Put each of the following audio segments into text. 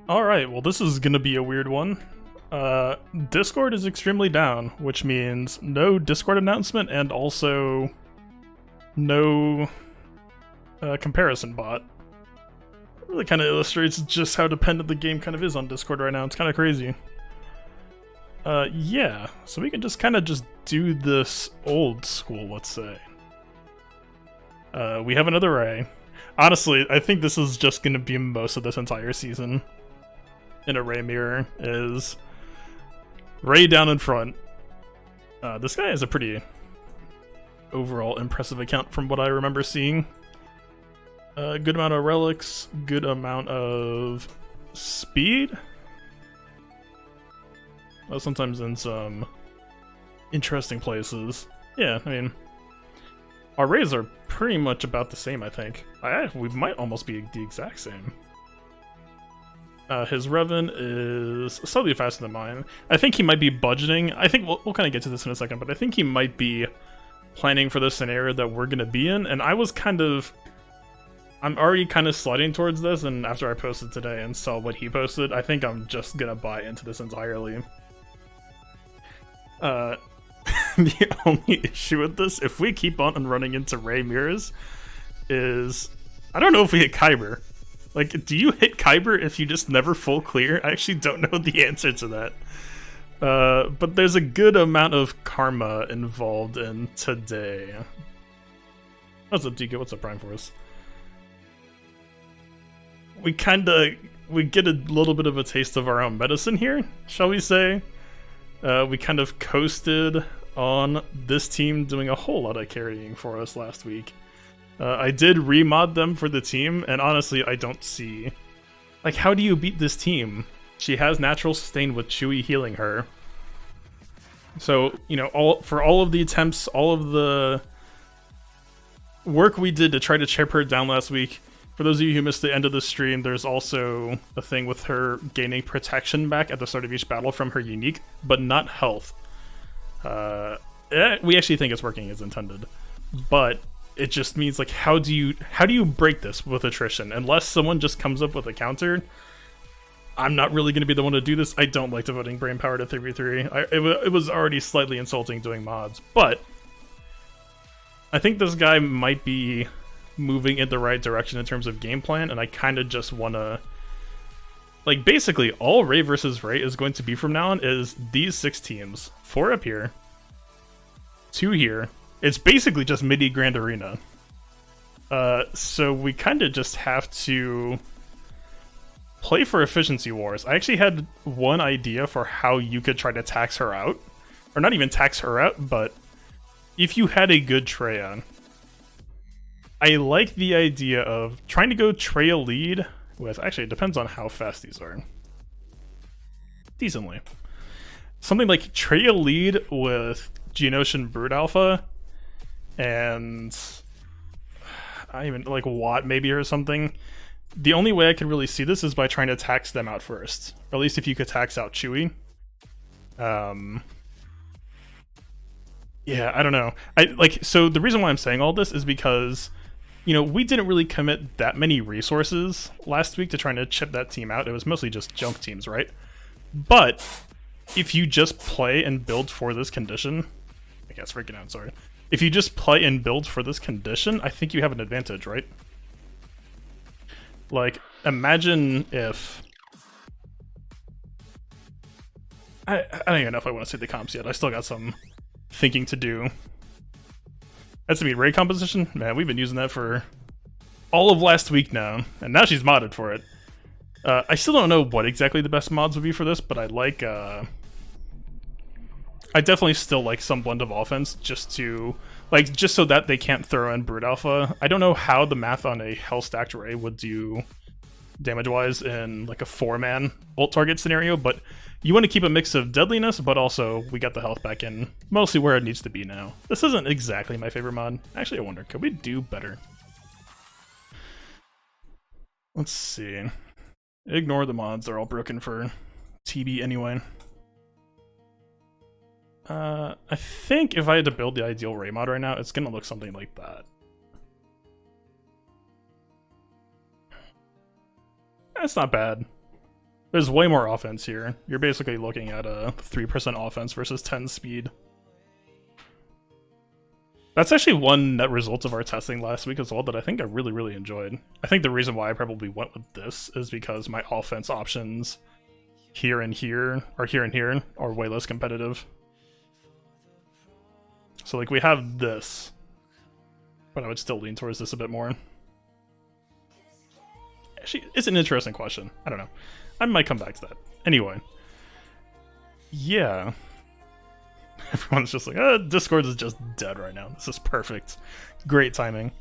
Alright, well this is gonna be a weird one. Discord is extremely down, which means no Discord announcement and also no comparison bot. It really kind of illustrates just how dependent the game kind of is on Discord right now. It's kind of crazy. Yeah, so we can just kind of just do this old school, let's say. We have another Rey. Honestly, I think this is just gonna be most of this entire season. In a Rey mirror is Rey down in front. This guy has a pretty overall impressive account from what I remember seeing. Good amount of relics, good amount of speed. Well, sometimes in some interesting places. Yeah, I mean, our Reys are pretty much about the same, I think. We might almost be the exact same. His Revan is slightly faster than mine. I think he might be budgeting. I think we'll kind of get to this in a second, but I think he might be planning for the scenario that we're going to be in. And I'm already kind of sliding towards this, and after I posted today and saw what he posted, I think I'm just going to buy into this entirely. The only issue with this, if we keep on running into Rey mirrors, is I don't know if we hit Kyber. Like, do you hit Kyber if you just never full clear? I actually don't know the answer to that. But there's a good amount of karma involved in today. What's up, DK? What's up, Prime Force? We get a little bit of a taste of our own medicine here, shall we say. We kind of coasted on this team doing a whole lot of carrying for us last week. I did remod them for the team, and honestly, I don't see... Like, how do you beat this team? She has natural sustain with Chewie healing her. So, you know, for all of the attempts, all of the work we did to try to chip her down last week, for those of you who missed the end of the stream, there's also a thing with her gaining protection back at the start of each battle from her unique, but not health. We actually think it's working as intended, but it just means, like, how do you break this with attrition? Unless someone just comes up with a counter, I'm not really going to be the one to do this. I don't like devoting brain power to 3v3. It was already slightly insulting doing mods, but I think this guy might be moving in the right direction in terms of game plan, and I kind of just want to... Like, basically, all Rey versus Rey is going to be from now on is these 6 teams. 4 up here, 2 here. It's basically just midi Grand Arena. So we kind of just have to play for efficiency wars. I actually had one idea for how you could try to tax her out. Or not even tax her out, but if you had a good Traya. I like the idea of trying to go Traya lead with... Actually, it depends on how fast these are. Decently. Something like Traya lead with Geonosian Brood Alpha and I even like Watt maybe or something. The only way I could really see this is by trying to tax them out first, or at least if you could tax out Chewie. Yeah, I don't know. So the reason why I'm saying all this is because, you know, we didn't really commit that many resources last week to trying to chip that team out. It was mostly just junk teams, right? But if you just play and build for this condition, I guess freaking out, sorry. If you just play and build for this condition, I think you have an advantage, right? Like, imagine if... I don't even know if I want to say the comps yet. I still got some thinking to do. That's me, Rey composition? Man, we've been using that for all of last week now, and now she's modded for it. I still don't know what exactly the best mods would be for this, but I like... I definitely still like some blend of offense just so that they can't throw in Brood Alpha. I don't know how the math on a Hell Stacked Rey would do damage-wise in like a 4-man ult target scenario, but you want to keep a mix of deadliness, but also we got the health back in mostly where it needs to be now. This isn't exactly my favorite mod. Actually, I wonder, could we do better? Let's see. Ignore the mods, they're all broken for TB anyway. I think if I had to build the ideal Rey mod right now, it's gonna look something like that. That's not bad. There's way more offense here. You're basically looking at a 3% offense versus 10 speed. That's actually one net result of our testing last week as well that I think I really, really enjoyed. I think the reason why I probably went with this is because my offense options here and here, or here and here, are way less competitive. So like we have this, but I would still lean towards this a bit more. Actually, it's an interesting question. I don't know. I might come back to that. Anyway. Yeah. Everyone's just like, Discord is just dead right now. This is perfect. Great timing.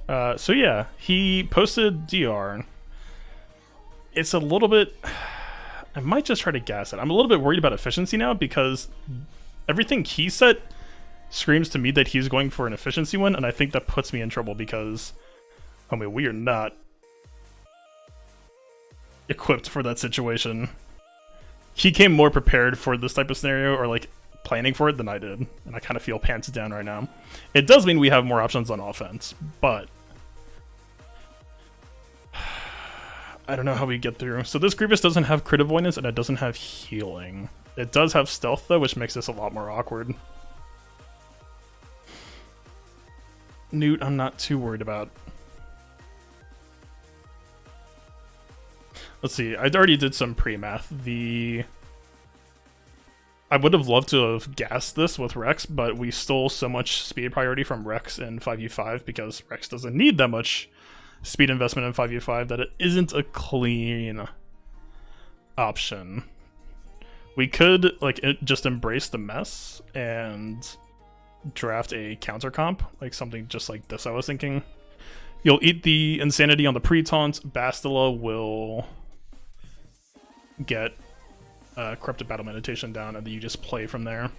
So yeah, he posted DR. It's a little bit... I might just try to gas it. I'm a little bit worried about efficiency now because everything he said screams to me that he's going for an efficiency win, and I think that puts me in trouble because, I mean, we are not equipped for that situation. He came more prepared for this type of scenario, or like planning for it, than I did, and I kind of feel pants down right now. It does mean we have more options on offense, but I don't know how we get through. So this Grievous doesn't have crit avoidance, and it doesn't have healing. It does have stealth though, which makes this a lot more awkward. Newt, I'm not too worried about. Let's see, I already did some pre-math. I would have loved to have gassed this with Rex, but we stole so much speed priority from Rex in 5v5 because Rex doesn't need that much speed investment in 5v5 that it isn't a clean option. We could just embrace the mess and draft a counter comp, like something just like this I was thinking. You'll eat the insanity on the pre-taunt, Bastila will get corrupted battle meditation down, and then you just play from there.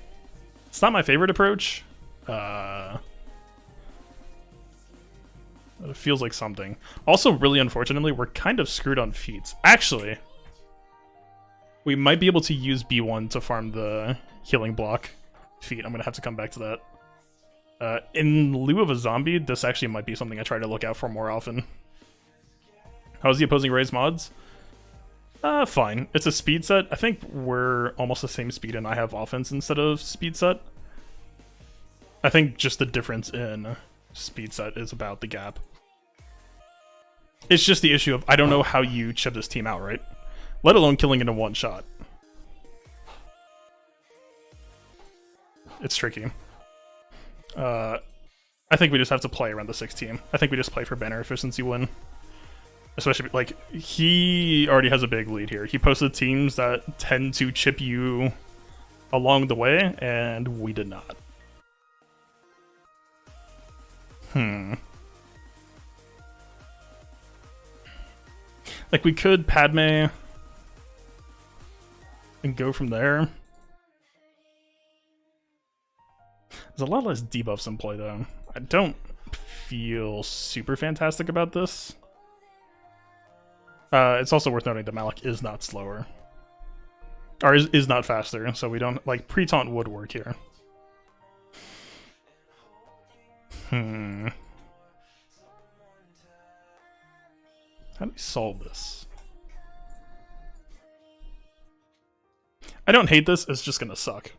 It's not my favorite approach. It feels like something. Also, really unfortunately, we're kind of screwed on feats. Actually, we might be able to use B1 to farm the healing block feat. I'm gonna have to come back to that. In lieu of a zombie, this actually might be something I try to look out for more often. How's the opposing Rey's mods? Fine. It's a speed set. I think we're almost the same speed and I have offense instead of speed set. I think just the difference in speed set is about the gap. It's just the issue of I don't know how you chip this team out, right? Let alone killing it in one shot. It's tricky. I think we just have to play around the 6 team. I think we just play for banner efficiency win. Especially, like, he already has a big lead here. He posted teams that tend to chip you along the way, and we did not. Like, we could Padme and go from there. There's a lot less debuffs in play, though. I don't feel super fantastic about this. It's also worth noting that Malik is not slower. Or is not faster, so we don't... Like, pre-taunt would work here. How do we solve this? I don't hate this, it's just gonna suck.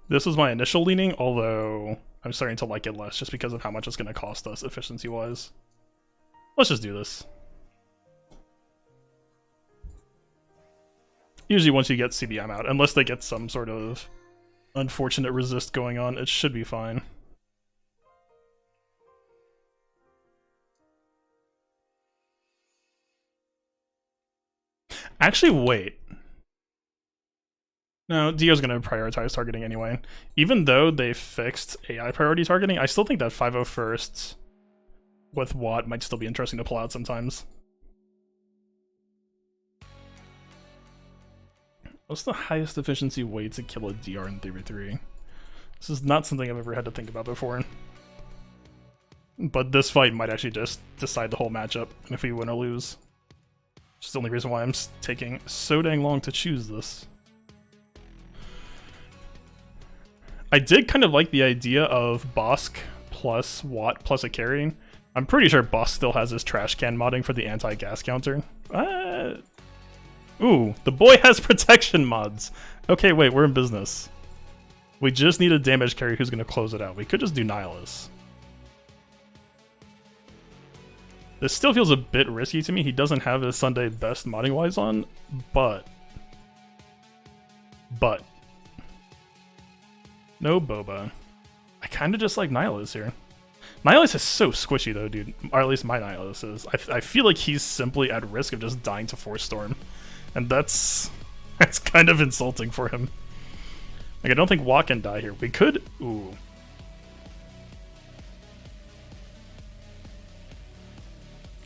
This was my initial leaning, although I'm starting to like it less just because of how much it's going to cost us efficiency-wise. Let's just do this. Usually once you get CBM out, unless they get some sort of unfortunate resist going on, it should be fine. Actually, wait. No, Dio's going to prioritize targeting anyway. Even though they fixed AI priority targeting, I still think that 501st with Watt might still be interesting to pull out sometimes. What's the highest efficiency way to kill a DR in 3v3? This is not something I've ever had to think about before. but this fight might actually just decide the whole matchup if we win or lose. Which is the only reason why I'm taking so dang long to choose this. I did kind of like the idea of Bosk plus Watt plus a carry. I'm pretty sure Bosk still has his trash can modding for the anti-gas counter. Ooh, the boy has protection mods. Okay, wait, we're in business. We just need a damage carry who's going to close it out. We could just do Nihilus. This still feels a bit risky to me. He doesn't have his Sunday best modding-wise on, but... No Boba. I kind of just like Nihilus here. Nihilus is so squishy though, dude. Or at least my Nihilus is. I feel like he's simply at risk of just dying to Force Storm. And that's kind of insulting for him. Like, I don't think Watt can die here. We could... Ooh.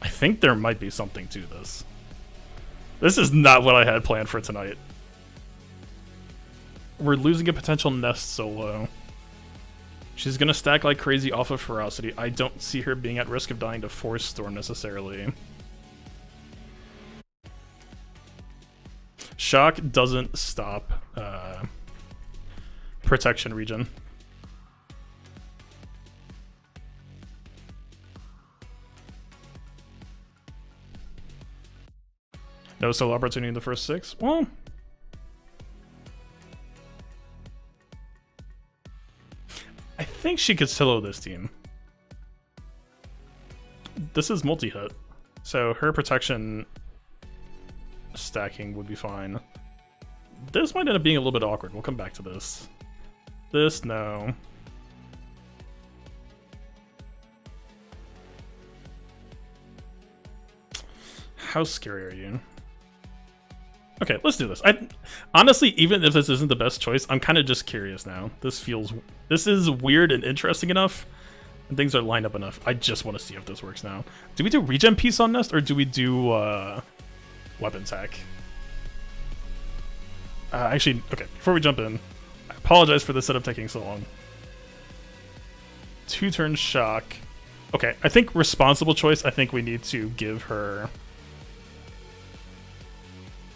I think there might be something to this. This is not what I had planned for tonight. We're losing a potential Nest solo. She's gonna stack like crazy off of Ferocity. I don't see her being at risk of dying to Force Storm necessarily. Shock doesn't stop protection regen. No solo opportunity in the first 6? Well... I think she could solo this team. This is multi-hit, so her protection stacking would be fine. This might end up being a little bit awkward. We'll come back to this. This, no. How scary are you? Okay, let's do this. Honestly, even if this isn't the best choice, I'm kind of just curious now. This is weird and interesting enough, and things are lined up enough. I just want to see if this works now. Do we do regen piece on Nest, or do we do weapon tech? Actually, okay, before we jump in, I apologize for the setup taking so long. 2-turn shock. Okay, I think responsible choice, I think we need to give her...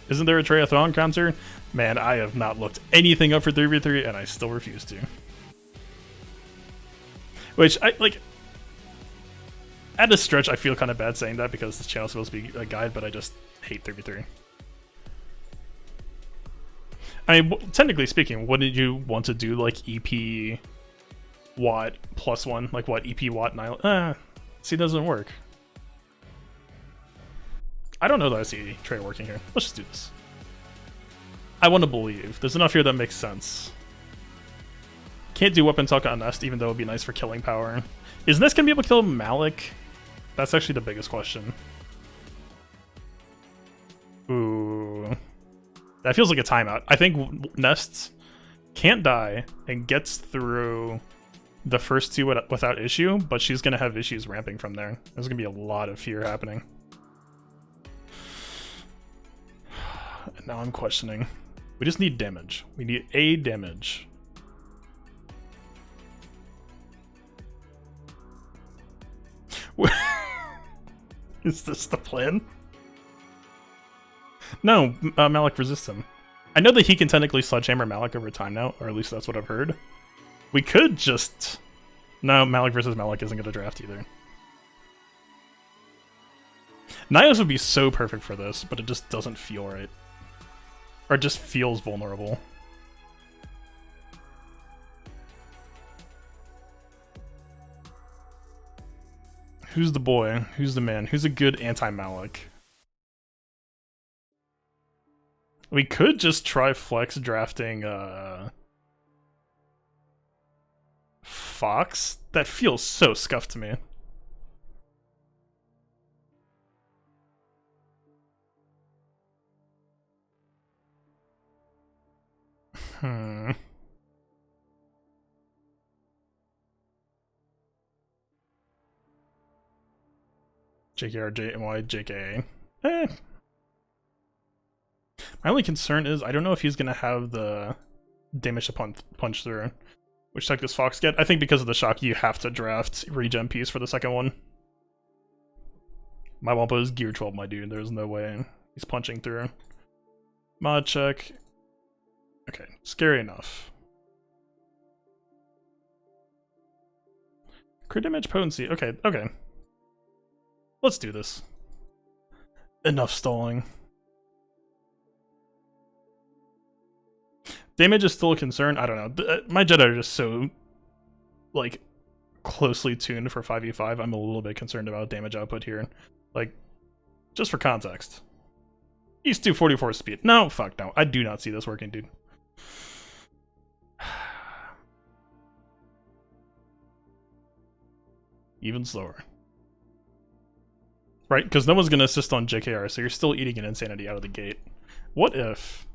Isn't there a Treyathron counter? Man, I have not looked anything up for 3v3, and I still refuse to. Which, like... At a stretch, I feel kind of bad saying that because this channel's supposed to be a guide, but I just hate 3v3. I mean, technically speaking, wouldn't you want to do, like, EP Watt +1? Like, what, EP Watt Nihil? See, it doesn't work. I don't know that I see Trey working here. Let's just do this. I want to believe. There's enough here that makes sense. Can't do Weapon Tuck on Nest, even though it would be nice for killing power. Is Nest going to be able to kill Malik? That's actually the biggest question. Ooh. That feels like a timeout. I think Nest can't die and gets through the first 2 without issue, but she's going to have issues ramping from there. There's going to be a lot of fear happening. And now I'm questioning. We just need damage. We need a damage. Is this the plan? No, Malik resists him. I know that he can technically sledgehammer Malik over time now, or at least that's what I've heard. We could just... No, Malik versus Malik isn't going to draft either. Nihilus would be so perfect for this, but it just doesn't feel right. Or it just feels vulnerable. Who's the boy? Who's the man? Who's a good anti-Malik? We could just try flex drafting Fox. That feels so scuffed to me. JKR, JY, JK. My only concern is I don't know if he's gonna have the damage upon punch through. Which tech does Fox get? I think because of the shock, you have to draft regen piece for the second one. My Wampa is gear 12, my dude. There's no way he's punching through. Mod check. Okay, scary enough. Crit damage potency. Okay, okay. Let's do this. Enough stalling. Damage is still a concern. I don't know. My Jedi are just so, like, closely tuned for 5v5. I'm a little bit concerned about damage output here. Like, just for context. He's 244 speed. No, fuck no. I do not see this working, dude. Even slower. Right? Because no one's going to assist on JKR, so you're still eating an insanity out of the gate. What if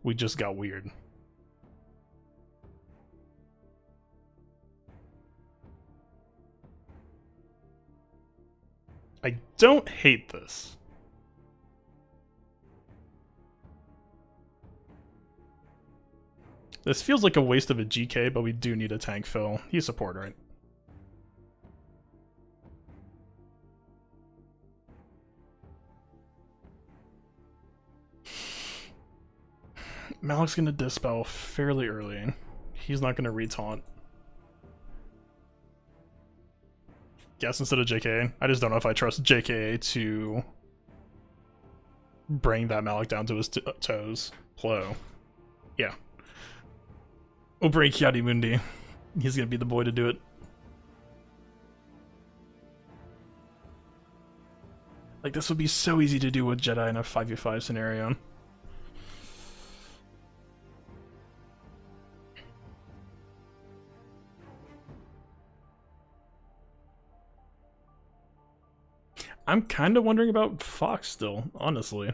we just got weird? I don't hate this. This feels like a waste of a GK, but we do need a tank fill. He's support, right? Malik's gonna dispel fairly early. He's not gonna retaunt. Guess instead of JK. I just don't know if I trust JK to bring that Malik down to his toes. Plo. Yeah. We'll bring Yadi Mundi. He's gonna be the boy to do it. Like, this would be so easy to do with Jedi in a 5v5 scenario. I'm kind of wondering about Fox still, honestly.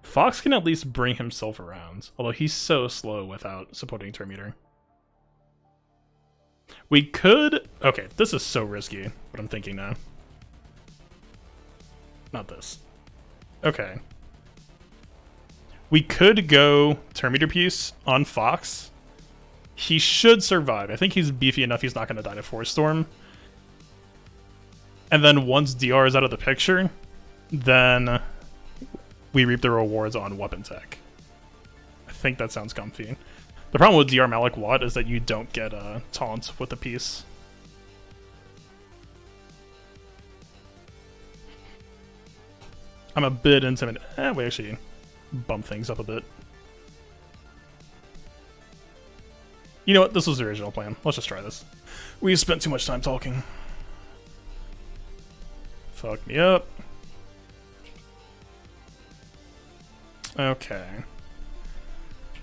Fox can at least bring himself around, although he's so slow without supporting turn meter. We could... Okay, this is so risky, what I'm thinking now. Not this. Okay. We could go turn meter piece on Fox. He should survive. I think he's beefy enough he's not going to die to Force Storm. And then once DR is out of the picture, then we reap the rewards on weapon tech. I think that sounds comfy. The problem with DR Malik Watt is that you don't get a taunt with the piece. I'm a bit intimidated. We actually bump things up a bit. You know what? This was the original plan. Let's just try this. We spent too much time talking. Fuck me up. Okay.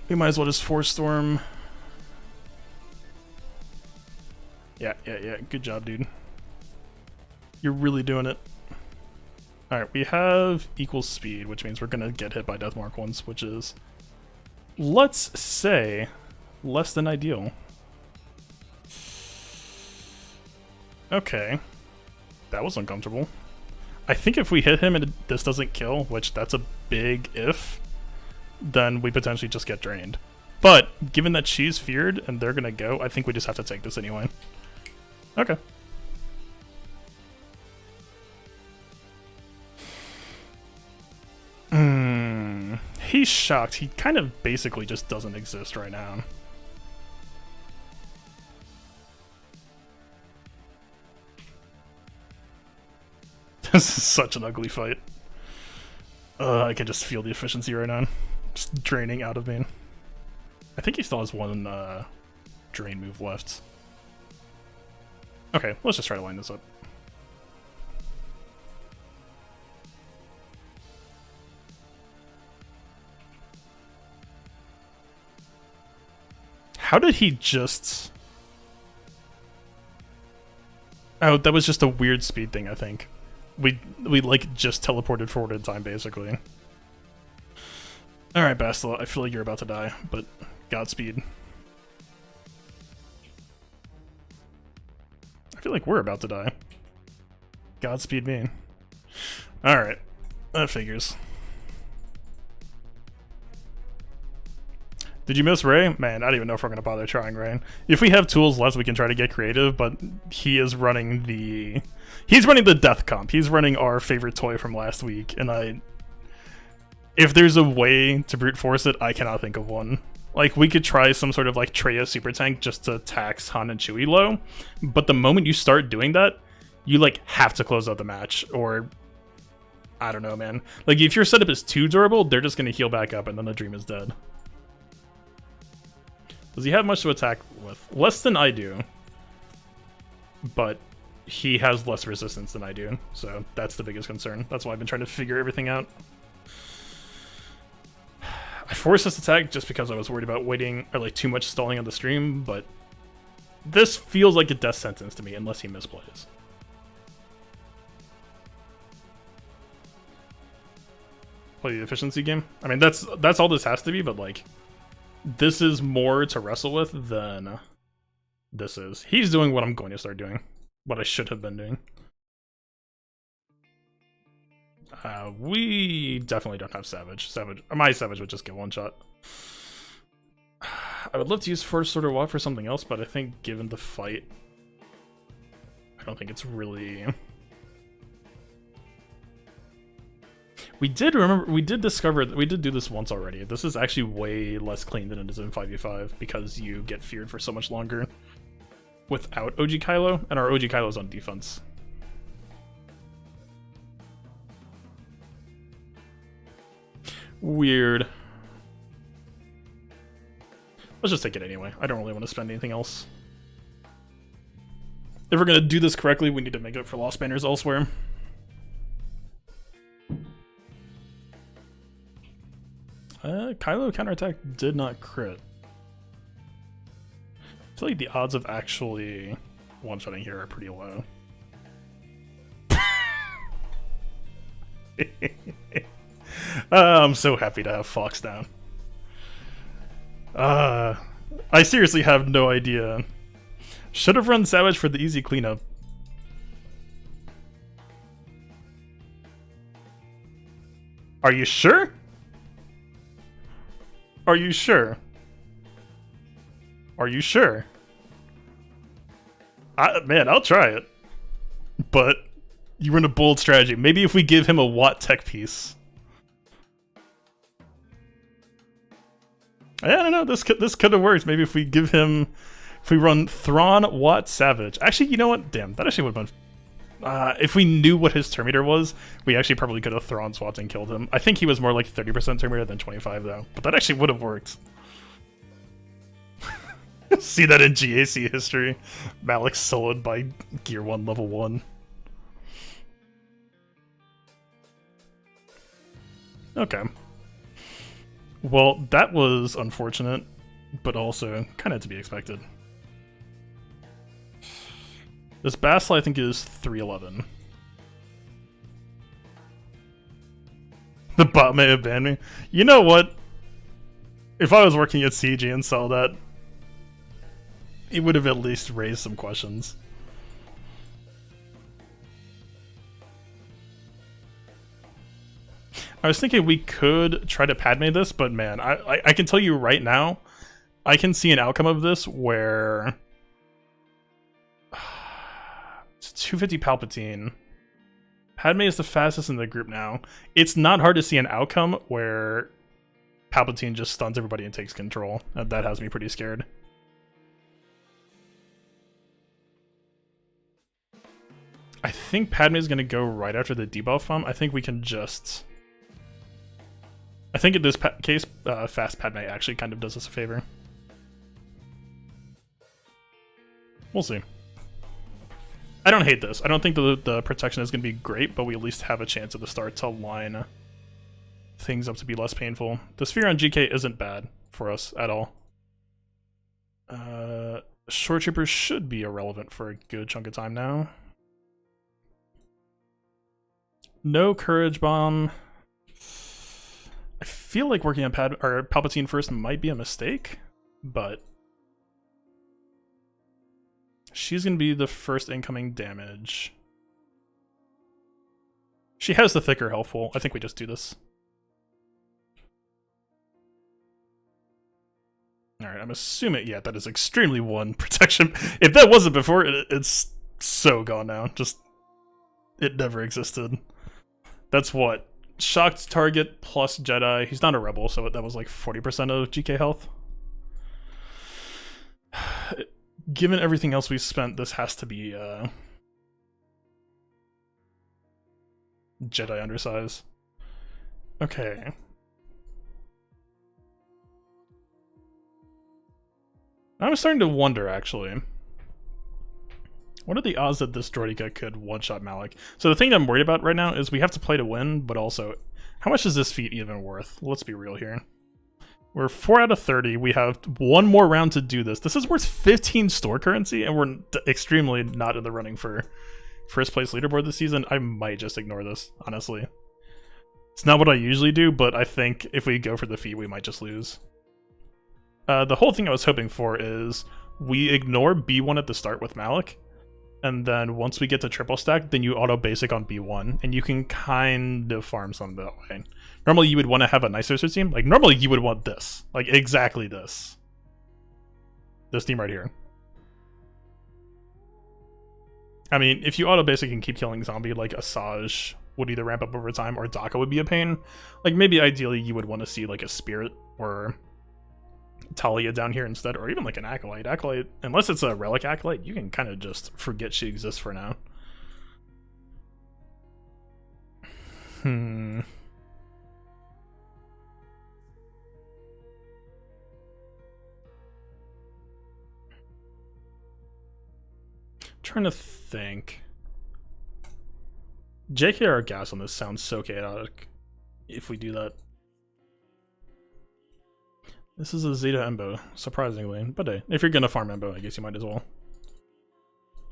We might as well just Force Storm. Yeah. Good job, dude. You're really doing it. Alright, we have equal speed, which means we're gonna get hit by Deathmark once, which is, let's say, less than ideal. Okay. That was uncomfortable. I think if we hit him and this doesn't kill, which that's a big if, then we potentially just get drained. But given that she's feared and they're gonna go, I think we just have to take this anyway. Okay. He's shocked. He kind of basically just doesn't exist right now. This is such an ugly fight. I can just feel the efficiency right now. Just draining out of me. I think he still has one drain move left. Okay, let's just try to line this up. How did he just... Oh, that was just a weird speed thing, I think. We like just teleported forward in time, basically. Alright, Bastila, I feel like you're about to die, but Godspeed. I feel like we're about to die. Godspeed me. Alright, that figures. Did you miss Rey? Man, I don't even know if we're gonna bother trying Rey. If we have tools left, we can try to get creative, but he is running the... He's running the death comp. He's running our favorite toy from last week, and if there's a way to brute force it, I cannot think of one. Like, we could try some sort of, like, Traya super tank just to tax Han and Chewie low, but the moment you start doing that, you, like, have to close out the match, or... I don't know, man. Like, if your setup is too durable, they're just gonna heal back up, and then the dream is dead. Does he have much to attack with? Less than I do. But he has less resistance than I do, so that's the biggest concern. That's why I've been trying to figure everything out. I forced this attack just because I was worried about waiting, or like too much stalling on the stream, but this feels like a death sentence to me unless he misplays. Play the efficiency game? I mean, that's all this has to be, but like, this is more to wrestle with than this is. He's doing what I'm going to start doing. What I should have been doing. We definitely don't have Savage. My Savage would just get one shot. I would love to use First Order Walk for something else, but I think given the fight, I don't think it's really... We did discover that we did do this once already. This is actually way less clean than it is in 5v5 because you get feared for so much longer without OG Kylo, and our OG Kylo's on defense. Weird. Let's just take it anyway. I don't really want to spend anything else. If we're gonna do this correctly, we need to make up for lost banners elsewhere. Kylo counterattack did not crit. I feel like the odds of actually one-shotting here are pretty low. I'm so happy to have Fox down. I seriously have no idea. Should have run Savage for the easy cleanup. Are you sure? Are you sure? Are you sure? Man, I'll try it. But you run a bold strategy. Maybe if we give him a Watt tech piece. I don't know. This could have worked. Maybe if we give him, if we run Thrawn, Watt, Savage. Actually, you know what? Damn, that actually would have been. If we knew what his Terminator was, we actually probably could have Thrawn swapped and killed him. I think he was more like 30% Terminator than 25 though. But that actually would have worked. See that in GAC history. Malik soloed by Gear 1 level 1. Okay. Well, that was unfortunate, but also kind of to be expected. This Bastila, I think, is 311. The bot may have banned me. You know what? If I was working at CG and saw that, it would have at least raised some questions. I was thinking we could try to Padme this, but man, I can tell you right now, I can see an outcome of this where... It's 250 Palpatine. Padme is the fastest in the group now. It's not hard to see an outcome where Palpatine just stuns everybody and takes control. That has me pretty scared. I think Padme is going to go right after the debuff bomb. I think we can just... I think in this case, fast Padme actually kind of does us a favor. We'll see. I don't hate this. I don't think the protection is going to be great, but we at least have a chance at the start to line things up to be less painful. The sphere on GK isn't bad for us at all. Short Troopers should be irrelevant for a good chunk of time now. No Courage Bomb. I feel like working on Palpatine first might be a mistake, but she's going to be the first incoming damage. She has the thicker health pool. I think we just do this. Alright, I'm assuming, yeah, that is extremely 1 protection. If that wasn't before, it's so gone now. Just, it never existed. That's what? Shocked target plus Jedi. He's not a rebel, so that was like 40% of GK health. Given everything else we've spent, this has to be Jedi undersize. Okay. I'm starting to wonder, actually. What are the odds that this Droideka could one-shot Malik? So the thing that I'm worried about right now is we have to play to win, but also, how much is this feat even worth? Let's be real here. We're 4 out of 30. We have 1 more round to do this. This is worth 15 store currency, and we're extremely not in the running for first place leaderboard this season. I might just ignore this, honestly. It's not what I usually do, but I think if we go for the feat, we might just lose. The whole thing I was hoping for is we ignore B1 at the start with Malik, and then once we get to triple stack, then you auto basic on B1, and you can kind of farm some that way. Normally you would want to have a nicer team. Like, normally you would want this. Like, exactly this. This team right here. I mean, if you auto basic and keep killing zombie, like Asajj would either ramp up over time, or Daka would be a pain. Like, maybe ideally you would want to see like a Spirit or Talia down here instead, or even like an Acolyte. Acolyte, unless it's a Relic Acolyte, you can kind of just forget she exists for now. Trying to think. JKR gas on this sounds so chaotic if we do that. This is a Zeta Embo, surprisingly. But hey, if you're gonna farm Embo, I guess you might as well.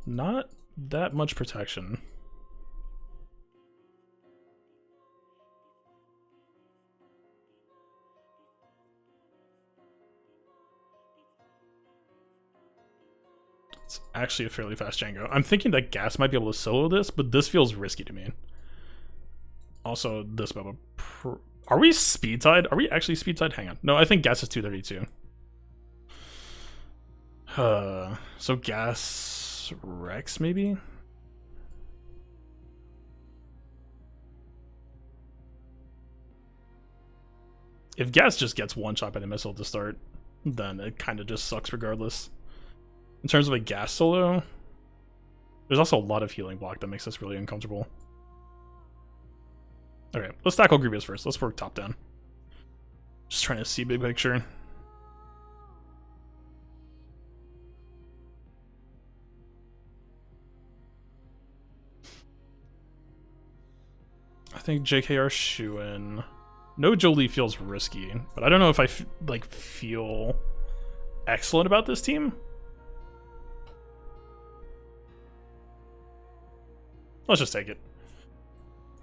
Not that much protection. It's actually a fairly fast Django. I'm thinking that Gas might be able to solo this, but this feels risky to me. Also, this Boba. Are we speed tied? Are we actually speed tied? Hang on. No, I think Gas is 232. So Gas Rex maybe? If Gas just gets one shot by the missile to start, then it kind of just sucks regardless. In terms of a Gas solo, there's also a lot of healing block that makes this really uncomfortable. Okay, let's tackle Grievous first. Let's work top down. Just trying to see big picture. I think JKR shoo-in. No Jolie feels risky, but I don't know if I feel excellent about this team. Let's just take it.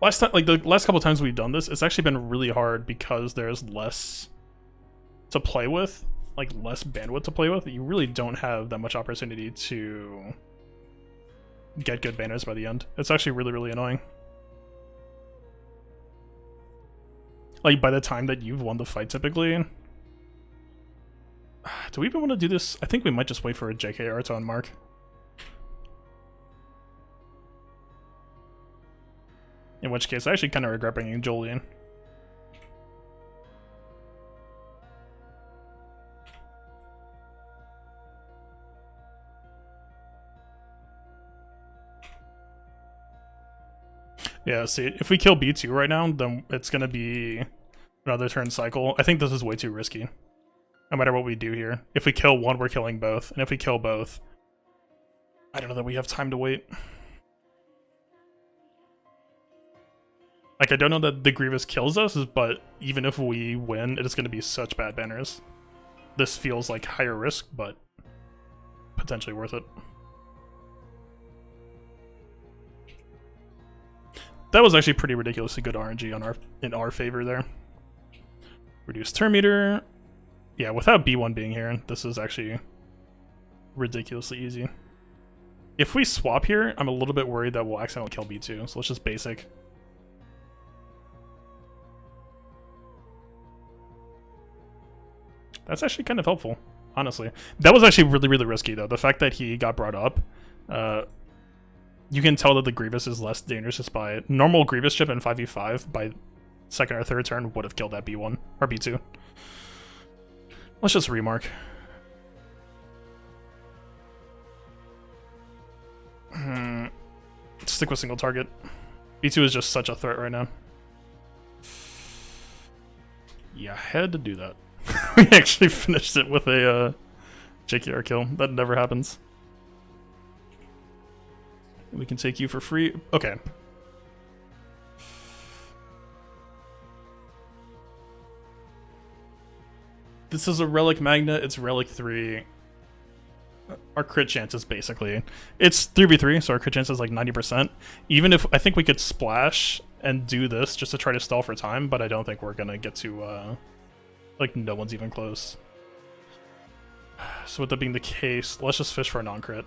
Last time, like the last couple times we've done this, it's actually been really hard because there's less to play with, like less bandwidth to play with. You really don't have that much opportunity to get good banners by the end. It's actually really, really annoying. Like by the time that you've won the fight, typically. Do we even want to do this? I think we might just wait for a JKR to unmark. In which case, I actually kind of regret bringing Jolie in. Yeah, see, if we kill B2 right now, then it's going to be another turn cycle. I think this is way too risky, no matter what we do here. If we kill one, we're killing both. And if we kill both, I don't know that we have time to wait. Like, I don't know that the Grievous kills us, but even if we win, it is going to be such bad banners. This feels like higher risk, but potentially worth it. That was actually pretty ridiculously good RNG on in our favor there. Reduce turn meter. Yeah, without B1 being here, this is actually ridiculously easy. If we swap here, I'm a little bit worried that we'll accidentally kill B2, so let's just basic. That's actually kind of helpful. honestly. That was actually really, really risky, though. The fact that he got brought up, you can tell that the Grievous is less dangerous just by it. Normal Grievous chip in 5v5 by second or third turn would have killed that B1 or B2. Let's just remark. Stick with single target. B2 is just such a threat right now. Yeah, I had to do that. We actually finished it with a JKR kill. That never happens. We can take you for free. Okay. This is a Relic Magna. It's Relic 3. Our crit chance is basically... It's 3v3, so our crit chance is like 90%. Even if... I think we could splash and do this just to try to stall for time, but I don't think we're gonna get to... like, no one's even close. So with that being the case, let's just fish for a non-crit.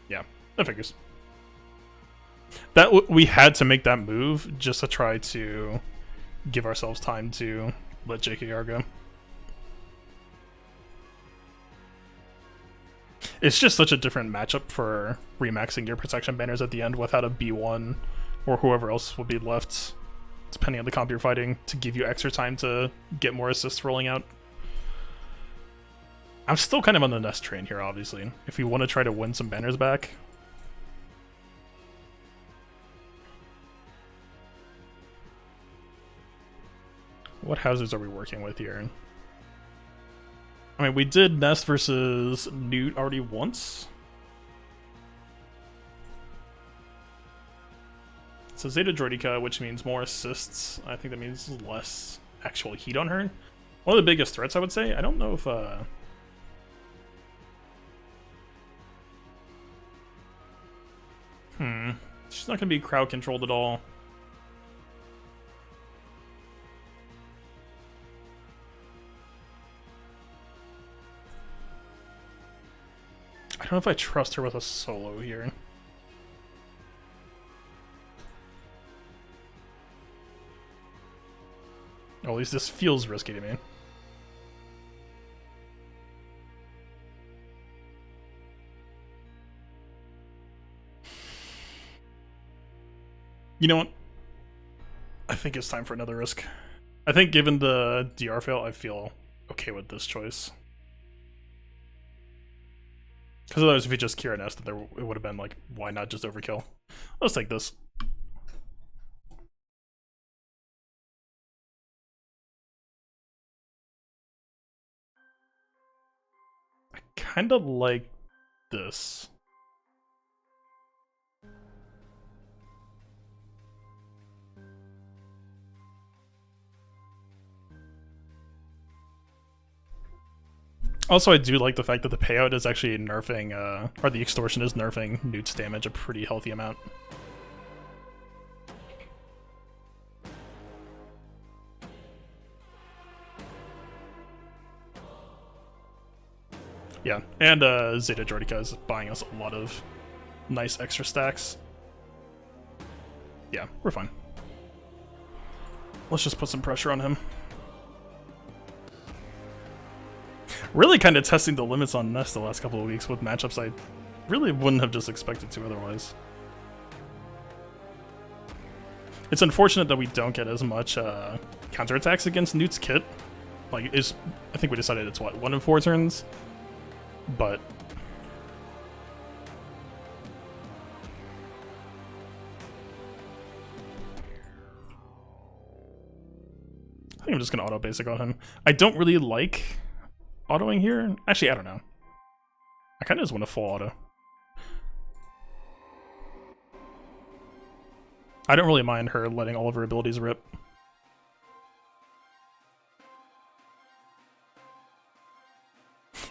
Yeah, that figures. We had to make that move just to try to give ourselves time to let JKR go. It's just such a different matchup for remaxing your protection banners at the end without a B1 or whoever else would be left, depending on the comp you're fighting, to give you extra time to get more assists rolling out. I'm still kind of on the Nest train here, obviously. If we want to try to win some banners back. What houses are we working with here? I mean, we did Nest versus Newt already once. So Zeta Droidica, which means more assists. I think that means less actual heat on her. One of the biggest threats, I would say. I don't know if... She's not going to be crowd controlled at all. I don't know if I trust her with a solo here. Or at least this feels risky to me. You know what? I think it's time for another risk. I think given the DR fail, I feel okay with this choice. Because otherwise, if you just Kira Nest, it would have been like, why not just overkill? Let's take this. I kind of like this. Also, I do like the fact that the payout is actually nerfing, or the extortion is nerfing Newt's damage a pretty healthy amount. Yeah, and Zeta Droidica is buying us a lot of nice extra stacks. Yeah, we're fine. Let's just put some pressure on him. Really kind of testing the limits on Nest the last couple of weeks with matchups I really wouldn't have just expected to otherwise. It's unfortunate that we don't get as much counterattacks against Newt's kit. Like, I think we decided it's what, 1 in 4 turns? But I think I'm just gonna auto basic on him. I don't really like autoing here. Actually, I don't know. I kind of just want a full auto. I don't really mind her letting all of her abilities rip.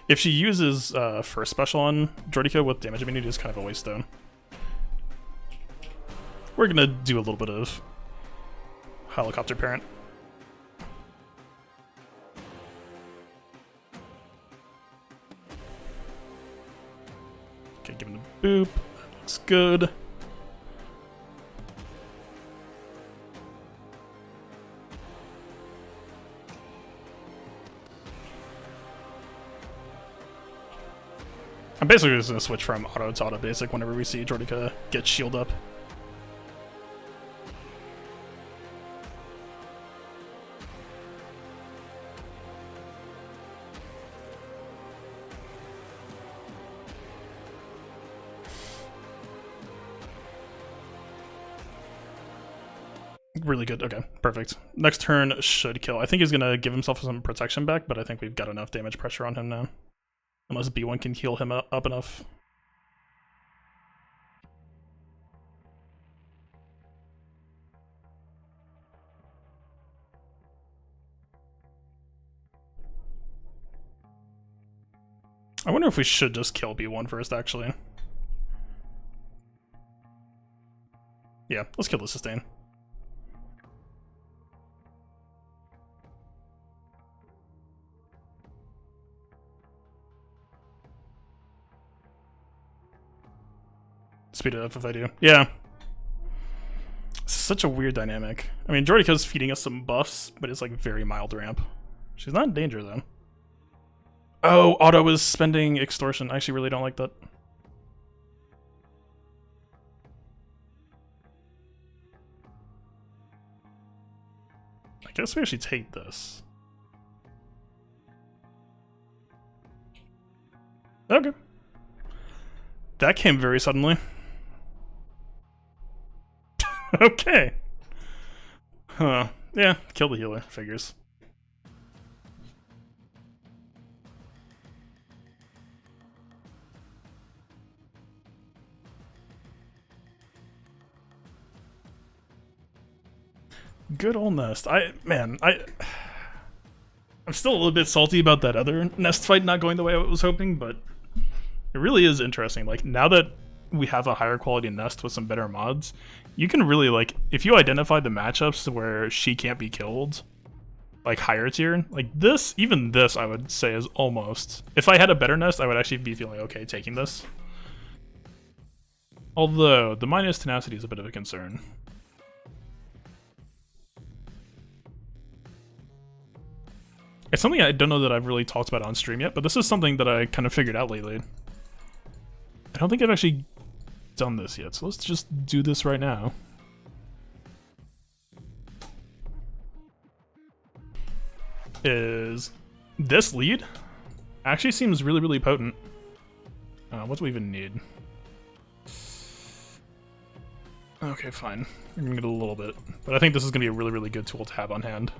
If she uses first special on Droidica with damage immunity, it's kind of a waste though. We're gonna do a little bit of helicopter parent. Okay, give him a boop. That looks good. I'm basically just gonna switch from auto to auto basic whenever we see Jordica get shield up. Really good. Okay, perfect. Next turn should kill. I think he's gonna give himself some protection back, but I think we've got enough damage pressure on him now. Unless B1 can heal him up enough. I wonder if we should just kill B1 first, actually. Yeah, let's kill the sustain. Speed it up if I do. Yeah. Such a weird dynamic. I mean, Jordica's feeding us some buffs, but it's like very mild ramp. She's not in danger though. Oh, Auto is spending extortion. I actually really don't like that. I guess we actually take this. Okay. That came very suddenly. Okay. Huh. Yeah, kill the healer. Figures. Good old Nest. I'm still a little bit salty about that other Nest fight not going the way I was hoping, but it really is interesting. Like, now that we have a higher quality Nest with some better mods, you can really, like, if you identify the matchups where she can't be killed, like higher tier, like this, even this I would say is almost, if I had a better Nest, I would actually be feeling okay taking this. Although, the minus tenacity is a bit of a concern. It's something I don't know that I've really talked about on stream yet, but this is something that I kind of figured out lately. I don't think I've actually done this yet, so let's just do this right now. Is this lead actually seems really, really potent. What do we even need? Okay, fine. We're gonna get a little bit, but I think this is gonna be a really, really good tool to have on hand.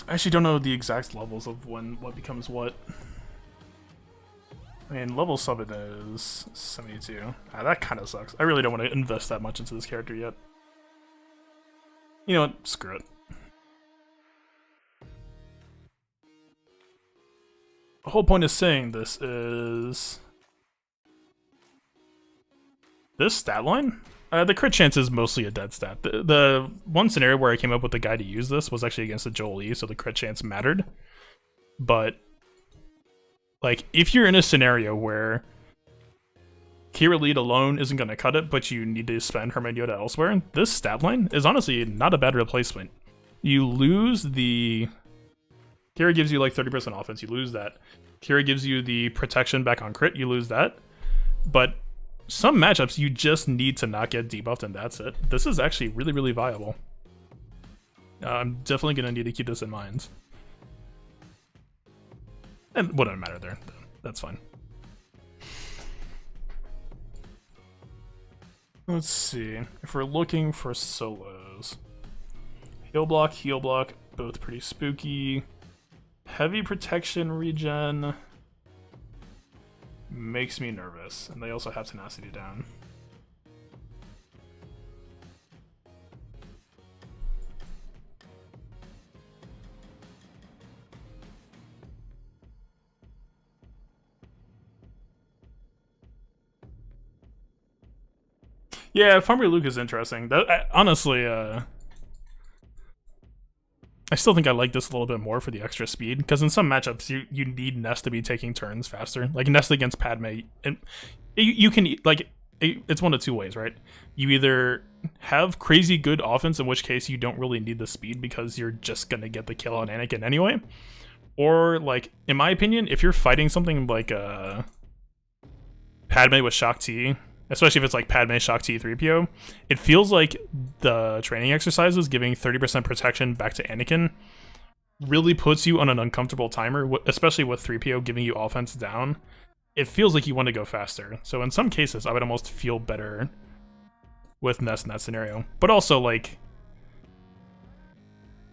I actually don't know the exact levels of when what becomes what. I mean, level 7 is 72. That kind of sucks. I really don't want to invest that much into this character yet. You know what? Screw it. The whole point of saying this is... this stat line? The crit chance is mostly a dead stat. The one scenario where I came up with the guy to use this was actually against the Jolie, so the crit chance mattered. But, like, if you're in a scenario where Kira lead alone isn't going to cut it, but you need to spend Hermit Yoda elsewhere, this stat line is honestly not a bad replacement. You lose the... Kira gives you like 30% offense, you lose that. Kira gives you the protection back on crit, you lose that. But some matchups, you just need to not get debuffed and that's it. This is actually really, really viable. I'm definitely going to need to keep this in mind. And wouldn't matter there. That's fine. Let's see. If we're looking for solos. Heal block, both pretty spooky. Heavy protection regen makes me nervous, and they also have tenacity down. Yeah, Farmer Luke is interesting. Honestly, I still think I like this a little bit more for the extra speed, because in some matchups you need Nest to be taking turns faster. Like Nest against Padme, and You can, like, it's one of two ways, right? You either have crazy good offense, in which case you don't really need the speed because you're just gonna get the kill on Anakin anyway. Or, like, in my opinion, if you're fighting something like Padme with Shock T, especially if it's like Padme, Shock T, 3PO, it feels like the training exercises giving 30% protection back to Anakin really puts you on an uncomfortable timer, especially with 3PO giving you offense down. It feels like you want to go faster. So in some cases, I would almost feel better with Nest in that scenario. But also, like,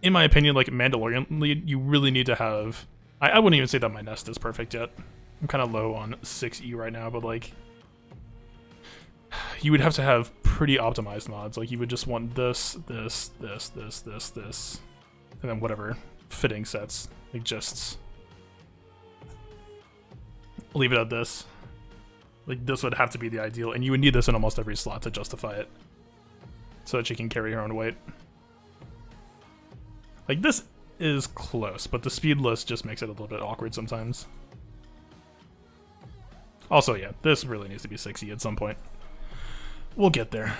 in my opinion, like, Mandalorian lead, you really need to have... I wouldn't even say that my Nest is perfect yet. I'm kind of low on 6E right now, but, like, you would have to have pretty optimized mods. Like, you would just want this, this, this, this, this, this, and then whatever fitting sets. Like, just leave it at this. Like, this would have to be the ideal, and you would need this in almost every slot to justify it, so that she can carry her own weight. Like, this is close, but the speedless just makes it a little bit awkward sometimes. Also, yeah, this really needs to be 6E at some point. We'll get there.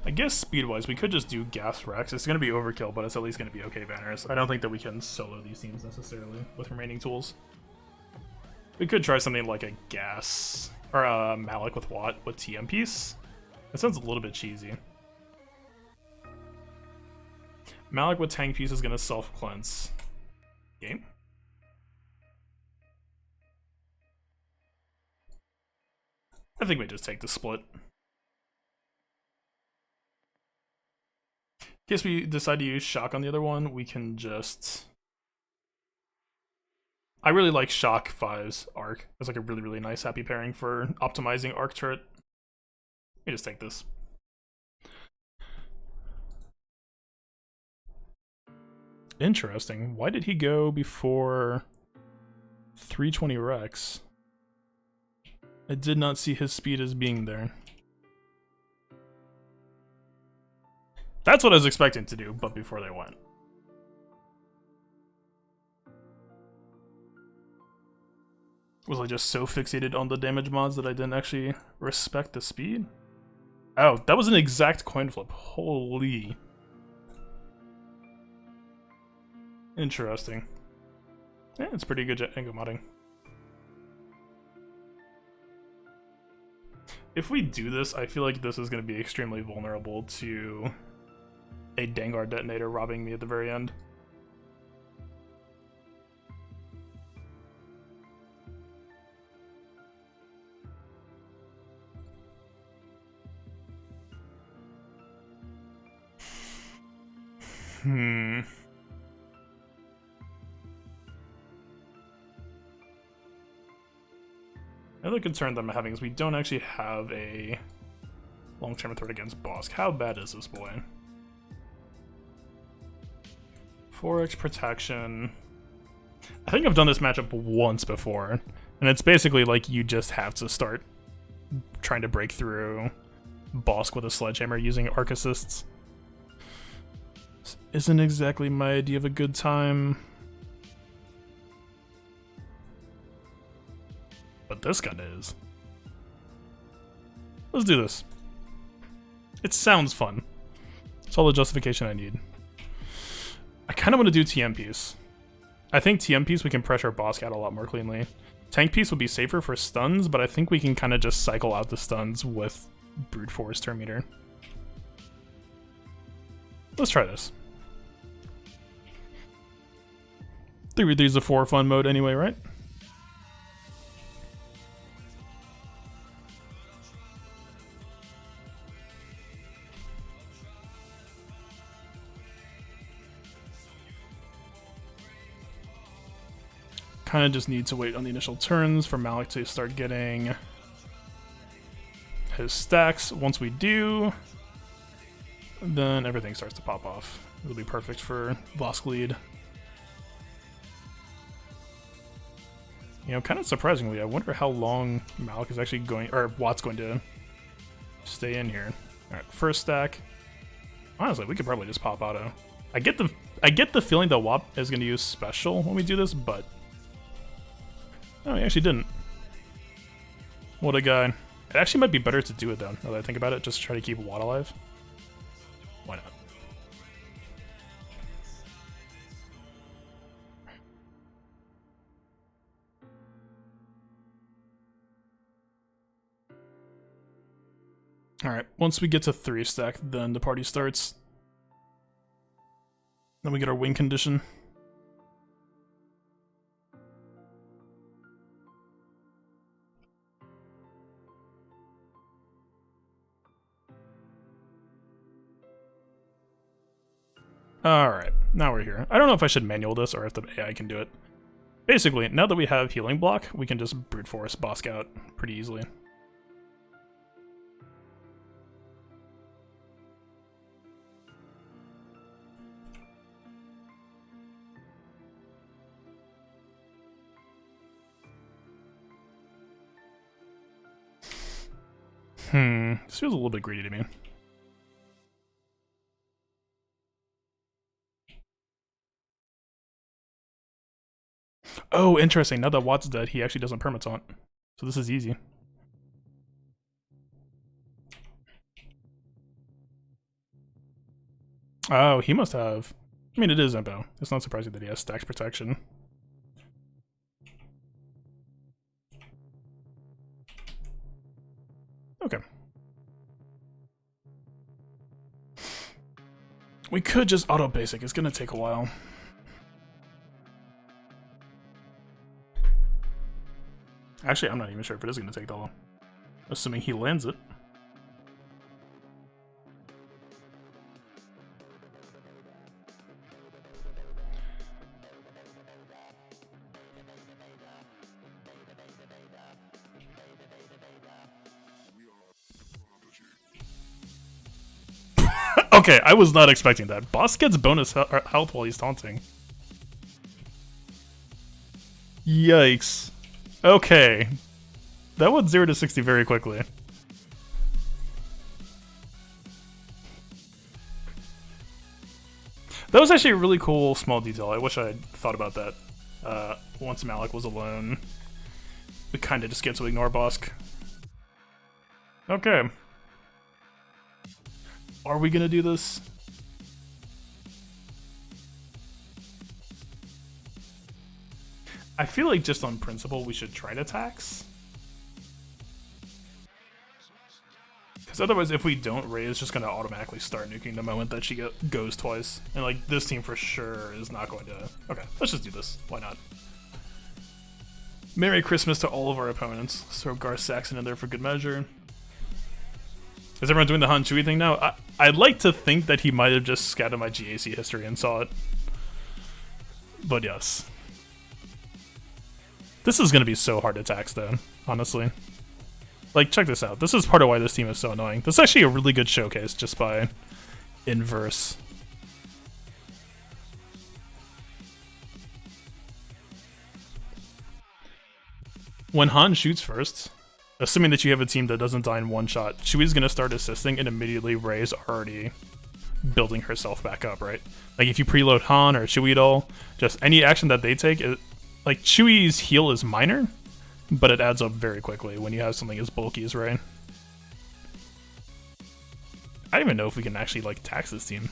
I guess speed-wise, we could just do Gas Rex. It's going to be overkill, but it's at least going to be okay banners. I don't think that we can solo these teams necessarily with remaining tools. We could try something like a Gas, or a Malik with Watt with TM piece. That sounds a little bit cheesy. Malik with Tank piece is going to self-cleanse. Game? I think we just take the split. In case we decide to use Shock on the other one, we can just... I really like Shock 5's arc. It's like a really, really nice happy pairing for optimizing arc turret. Let me just take this. Interesting. Why did he go before 320 Rex? I did not see his speed as being there. That's what I was expecting to do, but before they went. Was I just so fixated on the damage mods that I didn't actually respect the speed? Oh, that was an exact coin flip. Holy. Interesting. Yeah, it's pretty good angle modding. If we do this, I feel like this is going to be extremely vulnerable to a Dengar detonator robbing me at the very end. Another concern that I'm having is we don't actually have a long-term threat against Bosk. How bad is this boy? 4x protection. I think I've done this matchup once before, and it's basically like you just have to start trying to break through Bosk with a sledgehammer using arc assists. This isn't exactly my idea of a good time. But this gun is. Let's do this. It sounds fun. It's all the justification I need. I kind of want to do TM piece. I think TM piece we can pressure Bosk out a lot more cleanly. Tank piece would be safer for stuns, but I think we can kind of just cycle out the stuns with brute force turn meter. Let's try this. 3v3 is a 4 fun mode anyway, right? Kind of just need to wait on the initial turns for Malik to start getting his stacks. Once we do, then everything starts to pop off. It'll be perfect for Bosk lead. You know, kind of surprisingly, I wonder how long Malik is actually going, or Watt's going to stay in here. Alright, first stack. Honestly, we could probably just pop auto. I get the feeling that WAP is going to use special when we do this, but oh, he actually didn't. What a guy. It actually might be better to do it though, now that I think about it, just try to keep Watt alive. Why not? Alright, once we get to 3 stack, then the party starts. Then we get our win condition. Alright, now we're here. I don't know if I should manual this or if the AI can do it. Basically, now that we have healing block, we can just brute force boss scout pretty easily. This feels a little bit greedy to me. Oh, interesting. Now that Watt's dead, he actually doesn't permataunt. So this is easy. Oh, he must have... I mean, it is Empo. It's not surprising that he has stacks protection. Okay. We could just auto basic. It's gonna take a while. Actually, I'm not even sure if it is gonna take that long. Assuming he lands it. Okay, I was not expecting that. Boss gets bonus health while he's taunting. Yikes. Okay. That went 0 to 60 very quickly. That was actually a really cool small detail. I wish I had thought about that. Once Malik was alone, we kind of just get to ignore Bosk. Okay. Are we gonna do this? I feel like just on principle we should try to tax. Because otherwise if we don't, Rey is just gonna automatically start nuking the moment that she goes twice. And like this team for sure is not going to... Okay, let's just do this. Why not? Merry Christmas to all of our opponents. Let's throw Garth Saxon in there for good measure. Is everyone doing the Han Chewie thing now? I'd like to think that he might have just scouted my GAC history and saw it. But yes. This is going to be so hard to tax though, honestly. Like, check this out. This is part of why this team is so annoying. This is actually a really good showcase just by inverse. When Han shoots first, assuming that you have a team that doesn't die in one shot, Chewie's gonna start assisting and immediately Rey's already building herself back up, right? Like if you preload Han or Chewie at all, just any action that they take, like Chewie's heal is minor, but it adds up very quickly when you have something as bulky as Rey. I don't even know if we can actually like tax this team.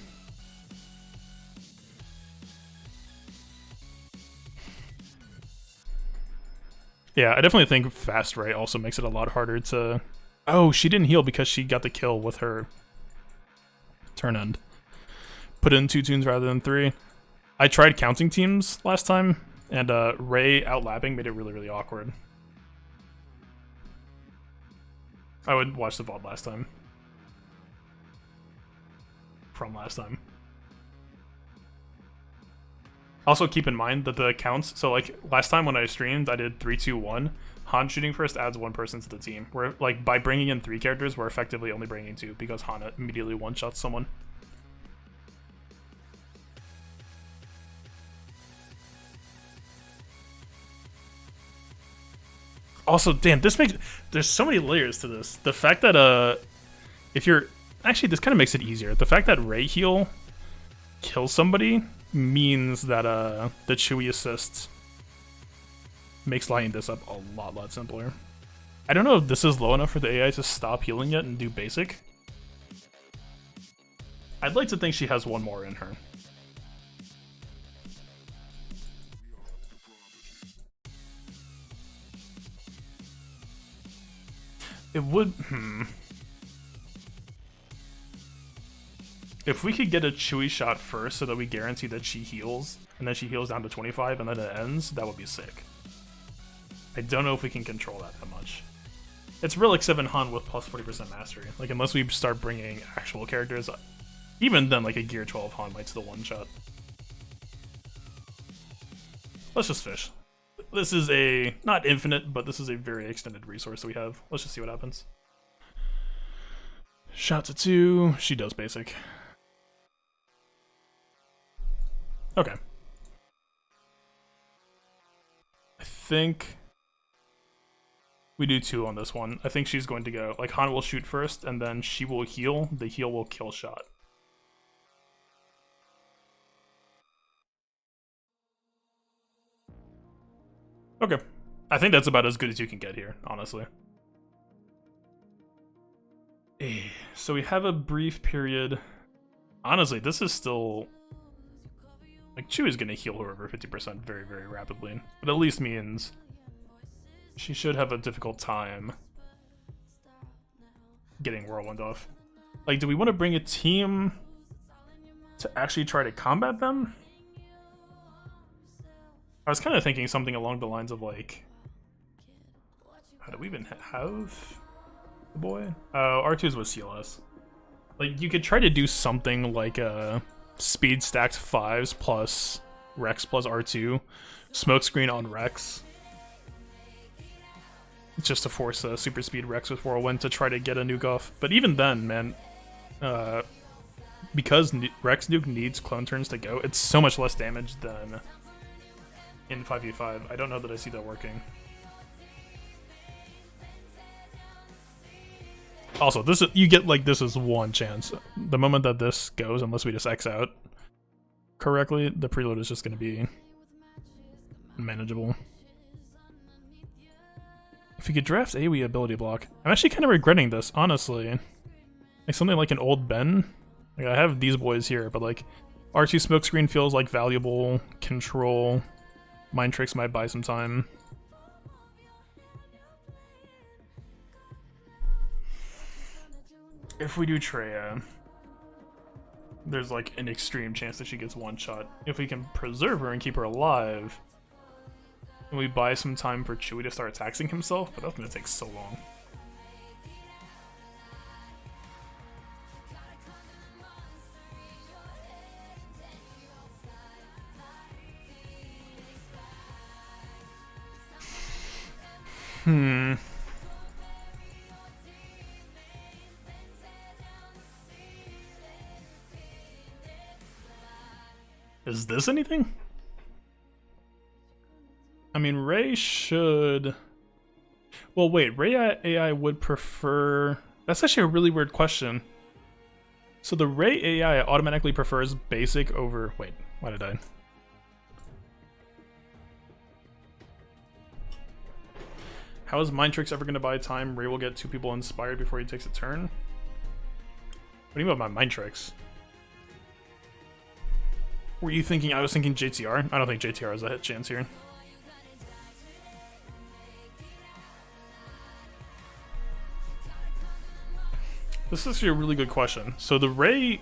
Yeah, I definitely think fast Rey also makes it a lot harder to... Oh, she didn't heal because she got the kill with her turn end. Put in 2 tunes rather than 3. I tried counting teams last time, and Rey outlapping made it really, really awkward. I would watch the VOD last time. From last time. Also keep in mind that the counts, so like last time when I streamed I did 3, 2, 1. Han shooting first adds 1 person to the team. Where like by bringing in 3 characters we're effectively only bringing 2 because Han immediately one-shots someone. Also, damn, this makes... There's so many layers to this. The fact that, if you're... Actually, this kind of makes it easier. The fact that Rey heal kill somebody means that the Chewy assist makes lining this up a lot simpler. I don't know if this is low enough for the AI to stop healing yet and do basic. I'd like to think she has one more in her. It would... If we could get a Chewy shot first so that we guarantee that she heals, and then she heals down to 25 and then it ends, that would be sick. I don't know if we can control that much. It's Relic 7 Hun with plus 40% mastery. Like, unless we start bringing actual characters, even then, like, a Gear 12 Han might still one-shot. Let's just fish. This is a, not infinite, but this is a very extended resource that we have. Let's just see what happens. Shot to 2, she does basic. Okay. I think we do 2 on this one. I think she's going to go, like, Han will shoot first, and then she will heal. The heal will kill shot. Okay. I think that's about as good as you can get here, honestly. So we have a brief period. Honestly, this is still... Like, Chewy's gonna heal her over 50% very, very rapidly. But at least means she should have a difficult time getting Whirlwind off. Like, do we want to bring a team to actually try to combat them? I was kind of thinking something along the lines of, like... How do we even have the boy? Oh, R2's with CLS. Like, you could try to do something like a speed stacked 5s plus Rex plus R2. Smokescreen on Rex. Just to force a super speed Rex with Whirlwind to try to get a nuke off. But even then, man, because Rex nuke needs clone turns to go, it's so much less damage than in 5v5. I don't know that I see that working. Also, this is, you get, like, this is one chance. The moment that this goes, unless we just X out correctly, the preload is just going to be manageable. If you could draft AoE ability block, I'm actually kind of regretting this, honestly. Like something like an old Ben. Like, I have these boys here, but like R2 Smokescreen feels like valuable. Control, Mind Tricks might buy some time. If we do Treya, there's like an extreme chance that she gets one shot. If we can preserve her and keep her alive, and we buy some time for Chewy to start taxing himself, but that's gonna take so long. Is this anything? I mean, Rey should... Well, wait, Rey AI would prefer... That's actually a really weird question. So the Rey AI automatically prefers basic over... Wait, why did I... How is Mind Tricks ever going to buy time? Rey will get 2 people inspired before he takes a turn? What do you mean by Mind Tricks? Were you thinking... I was thinking JTR? I don't think JTR has a hit chance here. This is actually a really good question. So the Rey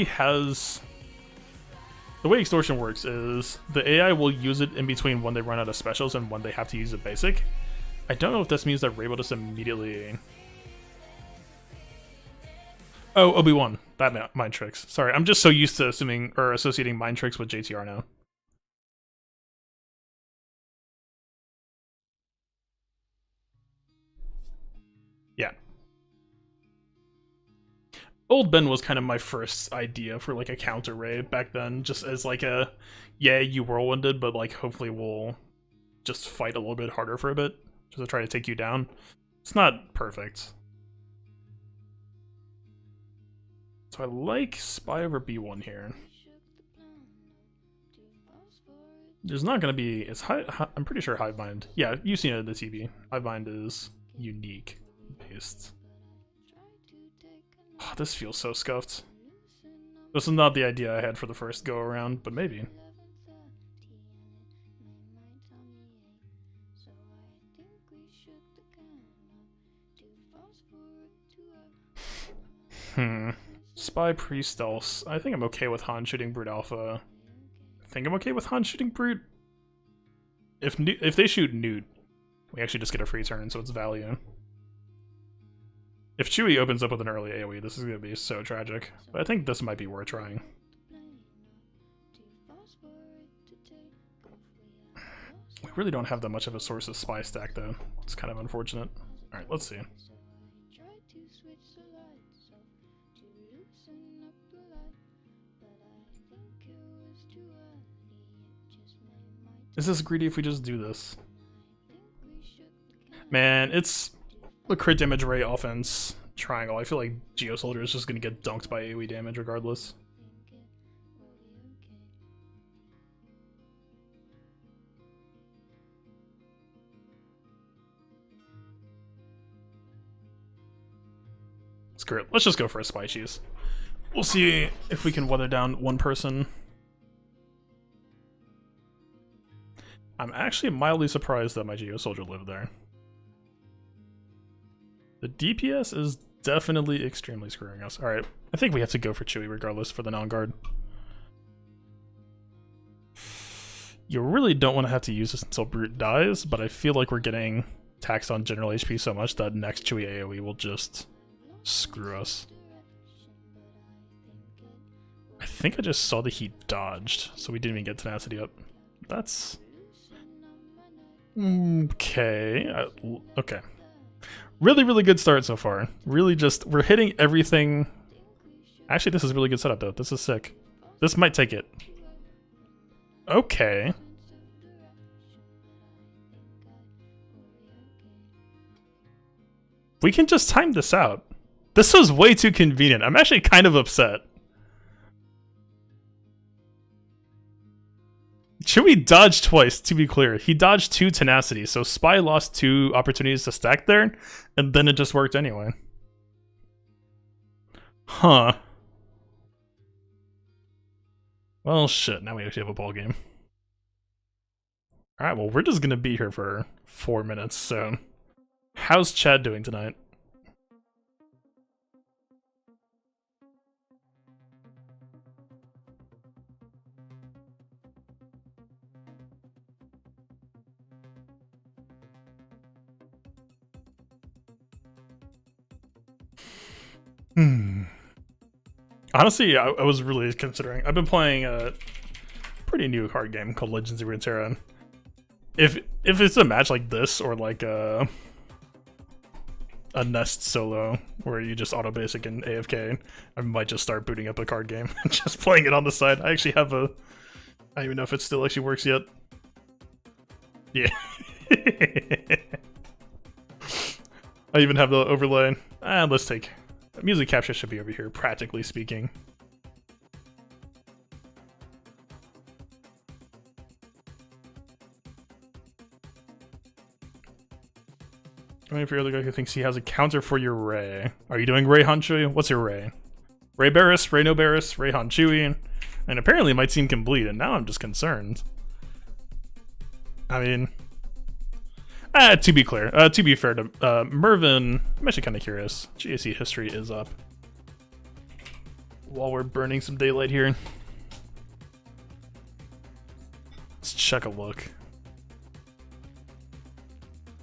has... The way Extortion works is the AI will use it in between when they run out of specials and when they have to use a basic. I don't know if this means that Rey will just immediately... Oh, Obi-Wan. That Mind Tricks. Sorry, I'm just so used to assuming or associating Mind Tricks with JTR now. Yeah. Old Ben was kind of my first idea for like a counter Rey back then, just as like a, yeah, you whirlwinded, but like hopefully we'll just fight a little bit harder for a bit, just to try to take you down. It's not perfect. So I like Spy over B1 here. There's not gonna be. It's I'm pretty sure Hive Mind. Yeah, you've seen it in the TV. Hive Mind is unique based. Oh, this feels so scuffed. This is not the idea I had for the first go around, but maybe. Spy pre-stealth. I think I'm okay with Han shooting Brute Alpha. I think I'm okay with Han shooting Brute. If they shoot Newt, we actually just get a free turn, so it's value. If Chewie opens up with an early AoE, this is going to be so tragic. But I think this might be worth trying. We really don't have that much of a source of spy stack, though. It's kind of unfortunate. Alright, let's see. Is this greedy if we just do this? Man, it's the crit damage Rey offense triangle. I feel like Geo Soldier is just gonna get dunked by AoE damage regardless. Screw it. Let's just go for a spy cheese. We'll see if we can weather down one person. I'm actually mildly surprised that my Geo Soldier lived there. The DPS is definitely extremely screwing us. Alright, I think we have to go for Chewie regardless for the non-guard. You really don't want to have to use this until Brute dies, but I feel like we're getting taxed on general HP so much that next Chewie AoE will just screw us. I think I just saw that he dodged, so we didn't even get tenacity up. That's... okay. Okay. Really good start so far. Really just, we're hitting everything. Actually, this is a really good setup though. This is sick. This might take it. Okay. We can just time this out. This was way too convenient. I'm actually kind of upset. Chewie dodged twice, to be clear. He dodged 2 tenacity, so Spy lost 2 opportunities to stack there, and then it just worked anyway. Huh. Well, shit, now we actually have a ball game. Alright, well, we're just gonna be here for 4 minutes, so... how's Chad doing tonight? Honestly, I was really considering. I've been playing a pretty new card game called Legends of Runeterra. If it's a match like this or like a Nest solo where you just auto basic and AFK, I might just start booting up a card game and just playing it on the side. I actually have a... I don't even know if it still actually works yet. Yeah. I even have the overlay. Let's take... music capture should be over here, practically speaking. Waiting for your other guy who thinks he has a counter for your Rey. Are you doing Rey Han Chewie? What's your Rey? Rey Barris, Rey No Barris, Rey Han Chewie, and apparently my team can bleed, and now I'm just concerned. I mean, to be clear, to be fair to Mervin, I'm actually kind of curious. GAC history is up. While we're burning some daylight here, let's check a look.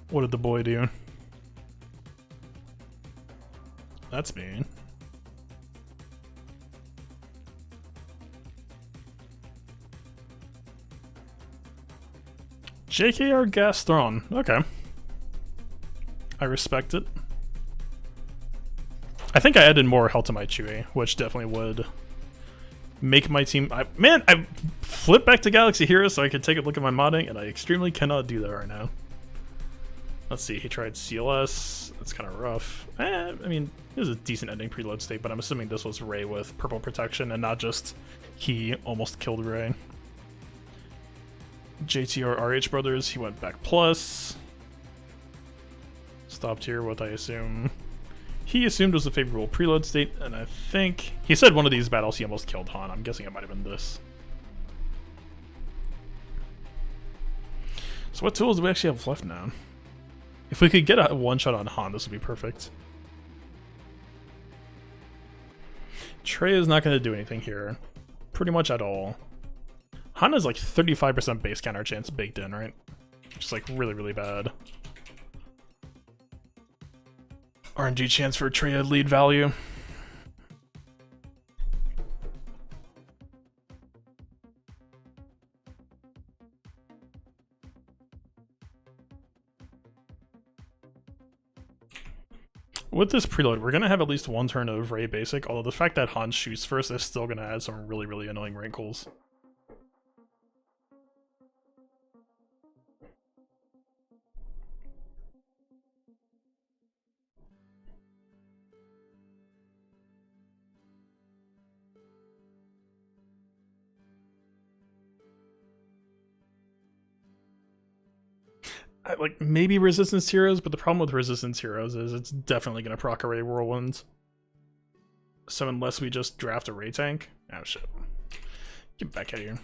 What did the boy do? That's mean. JKR Gastron. Okay. I respect it. I think I added more health to my Chewie, which definitely would make my team... Man, I flipped back to Galaxy Heroes so I could take a look at my modding, and I extremely cannot do that right now. Let's see, he tried CLS. That's kind of rough. I mean, it was a decent ending preload state, but I'm assuming this was Rey with purple protection and not just he almost killed Rey. JTR RH Brothers, he went back plus. Stopped here what I assume he assumed was a favorable preload state, and I think he said one of these battles he almost killed Han. I'm guessing it might have been this. So what tools do we actually have left now? If we could get a one-shot on Han, this would be perfect. Trey is not going to do anything here. Pretty much at all. Han has like 35% base counter chance baked in, right? Which is like really, really bad. RNG chance for Trey at lead value. With this preload, we're going to have at least one turn of Rey basic, although the fact that Han shoots first is still going to add some really, really annoying wrinkles. Like, maybe Resistance Heroes, but the problem with Resistance Heroes is it's definitely going to proc a Rey Whirlwinds. So unless we just draft a Rey tank... Oh, shit. Get back out of here.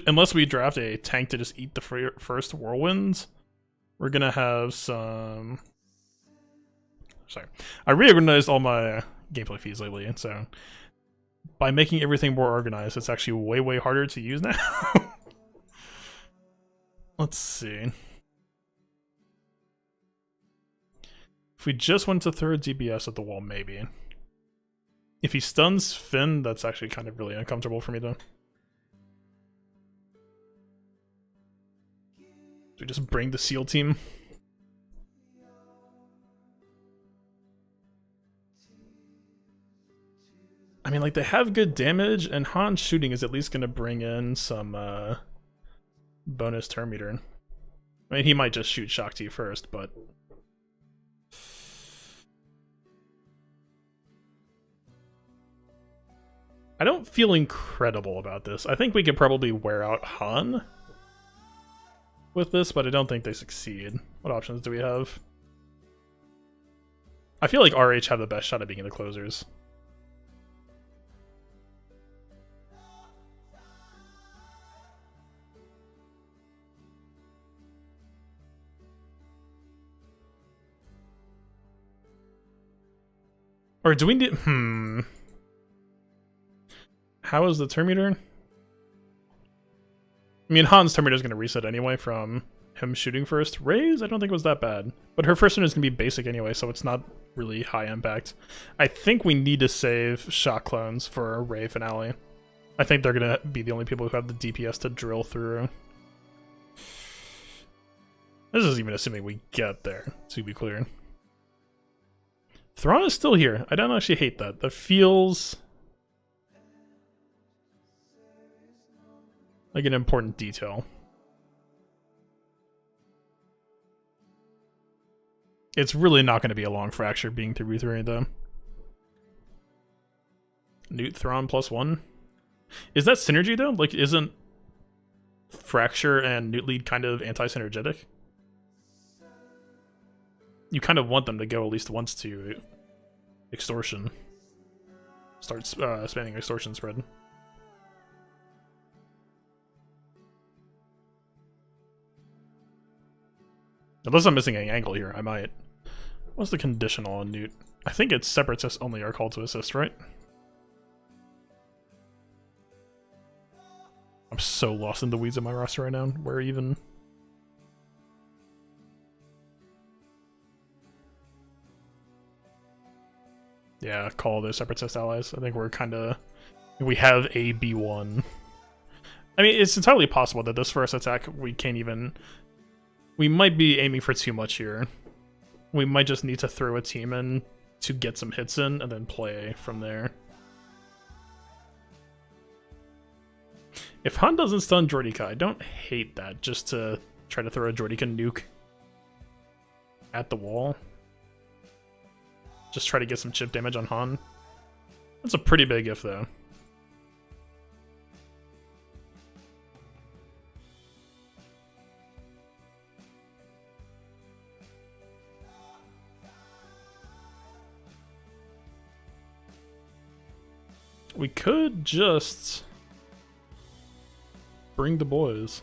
Unless we draft a tank to just eat the first Whirlwinds, we're going to have some... Sorry. I reorganized all my gameplay feeds lately, and so by making everything more organized, it's actually way, way harder to use now. Let's see. If we just went to third DPS at the wall, maybe. If he stuns Finn, that's actually kind of really uncomfortable for me, though. Do we just bring the SEAL team? I mean, like, they have good damage, and Han's shooting is at least going to bring in some bonus turn meter. I mean, he might just shoot Shakti first, but... I don't feel incredible about this. I think we could probably wear out Han with this, but I don't think they succeed. What options do we have? I feel like RH have the best shot at being the closers. Or do we need... How is the turn meter? I mean, Han's turn meter is going to reset anyway from him shooting first. Rey's, I don't think it was that bad. But her first turn is going to be basic anyway, so it's not really high impact. I think we need to save shot clones for a Rey finale. I think they're going to be the only people who have the DPS to drill through. This is even assuming we get there, to be clear. Thrawn is still here. I don't actually hate that. That feels... like an important detail. It's really not going to be a long fracture being 3v3 though. Newt Thrawn +1. Is that synergy though? Like, isn't Fracture and Newt Lead kind of anti-synergetic? You kind of want them to go at least once to Extortion. Start spamming Extortion spread. Unless I'm missing an angle here, I might. What's the conditional on Newt? I think it's Separatists only are called to assist, right? I'm so lost in the weeds of my roster right now. Where even... Yeah, call the Separatist allies. I think we're kind of... We have a B1. I mean, it's entirely possible that this first attack, we can't even... We might be aiming for too much here. We might just need to throw a team in to get some hits in and then play from there. If Han doesn't stun Jordica, I don't hate that, just to try to throw a Jordica nuke at the wall. Just try to get some chip damage on Han. That's a pretty big if, though. We could just bring the boys.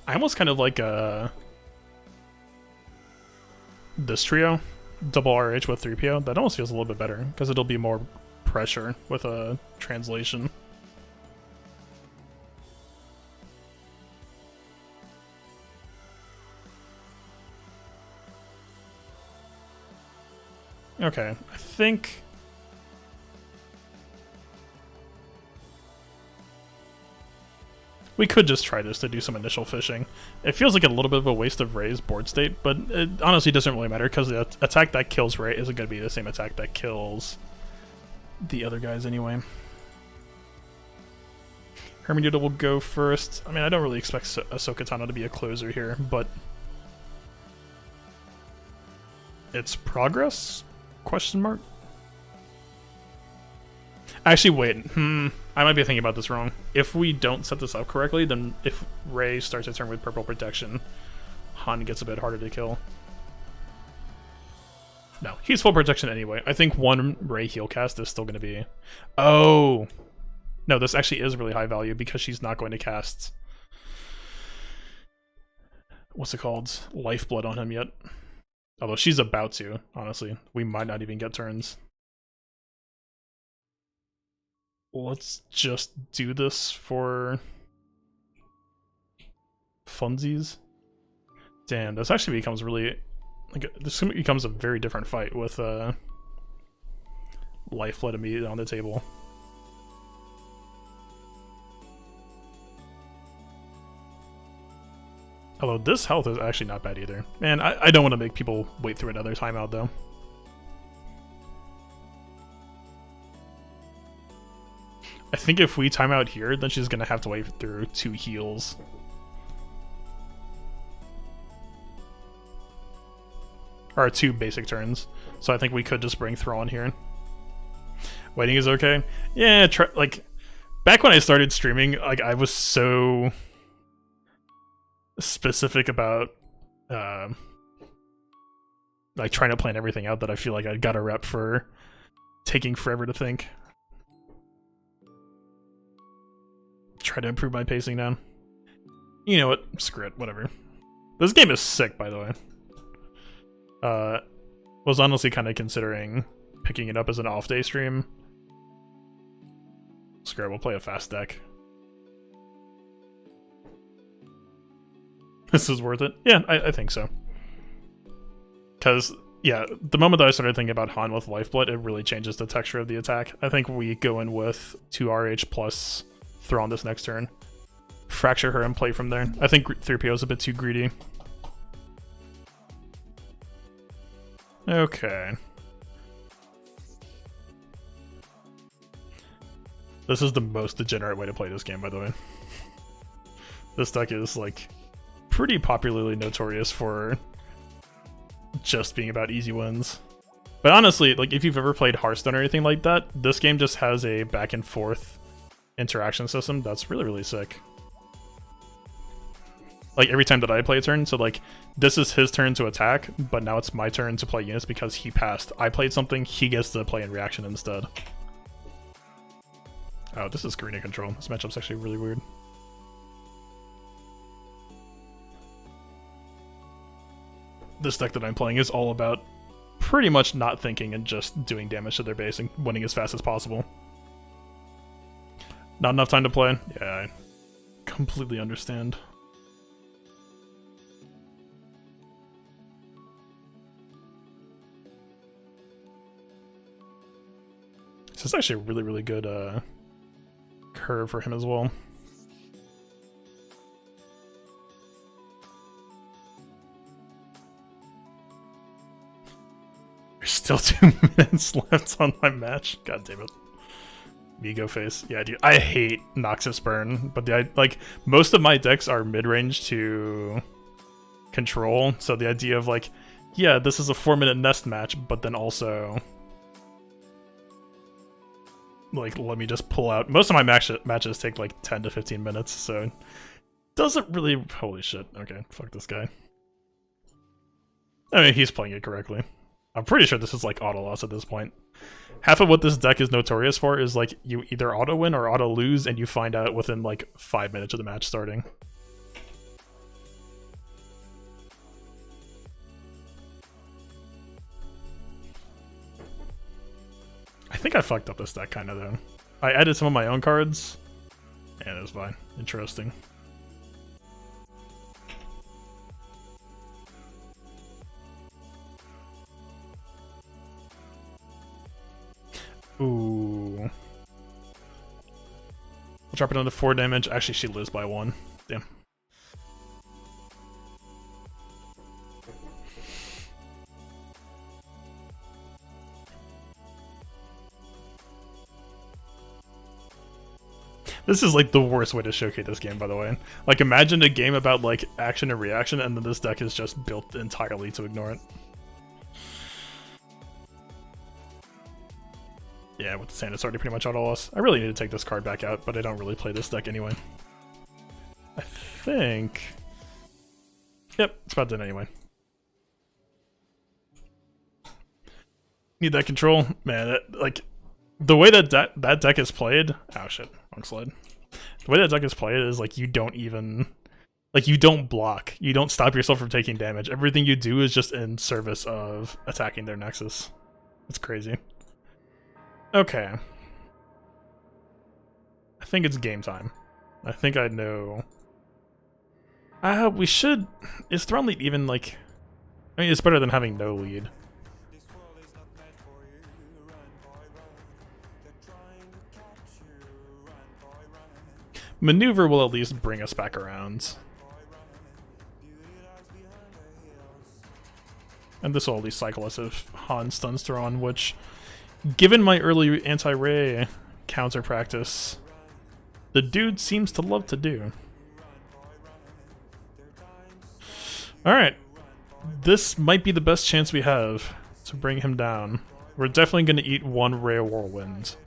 I almost kind of like this trio, double RH with 3PO. That almost feels a little bit better because it'll be more pressure with a translation. Okay, I think we could just try this to do some initial fishing. It feels like a little bit of a waste of Rey's board state, but it honestly doesn't really matter because the attack that kills Rey isn't going to be the same attack that kills the other guys anyway. Hermiodoodle will go first. I mean, I don't really expect Ahsoka Tano to be a closer here, but it's progress? Question mark? Actually, wait. I might be thinking about this wrong. If we don't set this up correctly, then if Rey starts a turn with purple protection, Han gets a bit harder to kill. No, he's full protection anyway. I think one Rey heal cast is still going to be... Oh! No, this actually is really high value because she's not going to cast... What's it called? Lifeblood on him yet. Although she's about to, honestly. We might not even get turns. Let's just do this for funsies. Damn, this actually becomes really... this becomes a very different fight with Lifeblood immediately on the table. Although this health is actually not bad either. Man, I don't want to make people wait through another timeout though. I think if we time out here, then she's going to have to wait through 2 heals. Or 2 basic turns. So I think we could just bring Thrawn here. Waiting is okay. Yeah, like, back when I started streaming, like, I was so specific about, like, trying to plan everything out that I feel like I got a rep for taking forever to think. Try to improve my pacing down. You know what? Screw it. Whatever. This game is sick, by the way. Was honestly kind of considering picking it up as an off-day stream. Screw it. We'll play a fast deck. This is worth it. Yeah, I think so. Because, yeah, the moment that I started thinking about Han with Lifeblood, it really changes the texture of the attack. I think we go in with 2 RH plus Thrawn this next turn. Fracture her and play from there. I think 3PO is a bit too greedy. Okay. This is the most degenerate way to play this game, by the way. This deck is, like, pretty popularly notorious for just being about easy wins. But honestly, like, if you've ever played Hearthstone or anything like that, this game just has a back and forth interaction system that's really, really sick. Like, every time that I play a turn, so like, this is his turn to attack, but now it's my turn to play units because he passed. I played something, he gets to play in reaction instead. Oh, this is Karina control. This matchup's actually really weird. This deck that I'm playing is all about pretty much not thinking and just doing damage to their base and winning as fast as possible. Not enough time to play? Yeah, I completely understand. This is actually a really, really good curve for him as well. There's still 2 minutes left on my match. God damn it. Migo face. Yeah, dude. I hate Noxus Burn, but like, most of my decks are mid-range to control, so the idea of like, yeah, this is a 4-minute nest match, but then also, like, let me just pull out. Most of my matches take like 10 to 15 minutes, so doesn't really... Holy shit. Okay, fuck this guy. I mean, he's playing it correctly. I'm pretty sure this is like auto loss at this point. Half of what this deck is notorious for is like you either auto win or auto lose, and you find out within like 5 minutes of the match starting. I think I fucked up this deck kind of though. I added some of my own cards, and it was fine. Interesting. Ooh. We'll drop it down to 4 damage. Actually, she lives by 1. Damn. This is like the worst way to showcase this game, by the way. Like, imagine a game about like action and reaction, and then this deck is just built entirely to ignore it. Yeah, with the sand, it's already pretty much auto loss. I really need to take this card back out, but I don't really play this deck anyway. I think... Yep, it's about done anyway. Need that control. Man, that, like, the way that that deck is played... Oh shit, wrong slide. The way that deck is played is like you don't even... Like, you don't block. You don't stop yourself from taking damage. Everything you do is just in service of attacking their Nexus. It's crazy. Okay. I think it's game time. I think I know. We should... Is Throne lead even, like... I mean, it's better than having no lead. Maneuver will at least bring us back around. And this will at least cycle us if Han stuns Thrawn, which... Given my early anti-Rey counter practice, the dude seems to love to do. Alright. This might be the best chance we have to bring him down. We're definitely going to eat 1 Rey Whirlwind.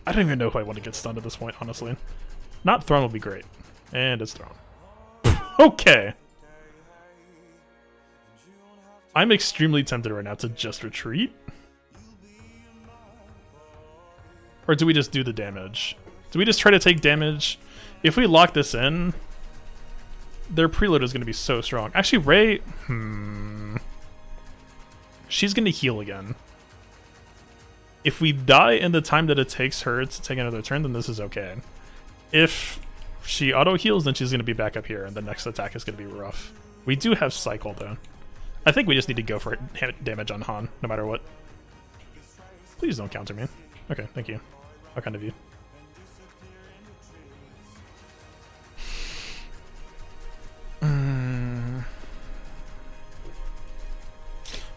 I don't even know if I want to get stunned at this point, honestly. Not Thrawn would be great. And it's Thrawn. Okay. I'm extremely tempted right now to just retreat. Or do we just do the damage? Do we just try to take damage? If we lock this in, their preload is going to be so strong. Actually, Rey... She's going to heal again. If we die in the time that it takes her to take another turn, then this is okay. If she auto-heals, then she's going to be back up here, and the next attack is going to be rough. We do have Cycle, though. I think we just need to go for damage on Han, no matter what. Please don't counter me. Okay, thank you. How kind of you.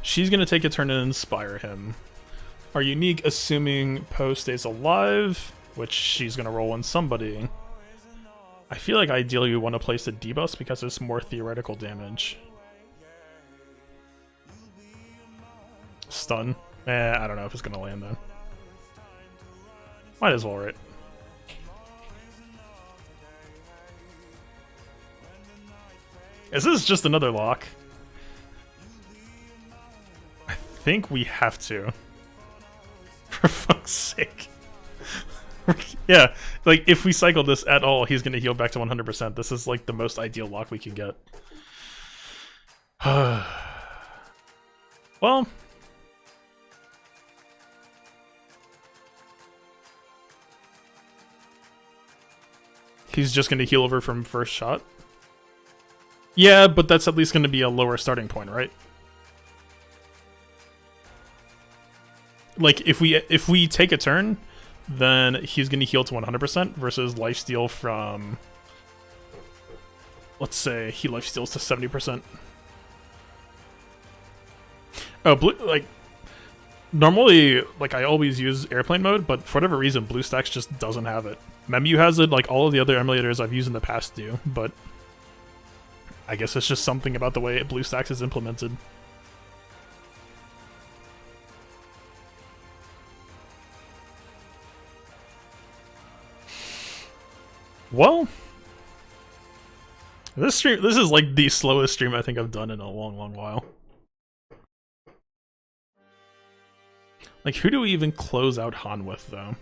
She's going to take a turn and inspire him. Our unique, assuming Poe stays alive, which she's going to roll on somebody. I feel like ideally we want to place the debuffs because it's more theoretical damage. Stun. I don't know if it's gonna land though. Might as well, right? Is this just another lock? I think we have to. For fuck's sake. Yeah, like if we cycle this at all, he's gonna heal back to 100%. This is like the most ideal lock we can get. Well... He's just going to heal over from first shot? Yeah, but that's at least going to be a lower starting point, right? Like, if we take a turn, then he's going to heal to 100% versus lifesteal from... Let's say he lifesteals to 70%. Oh, like... Normally, like, I always use airplane mode, but for whatever reason, BlueStacks just doesn't have it. Memu has it, like all of the other emulators I've used in the past do, but I guess it's just something about the way BlueStacks is implemented. Well, this is like the slowest stream I think I've done in a long while. Like, who do we even close out Han with, though?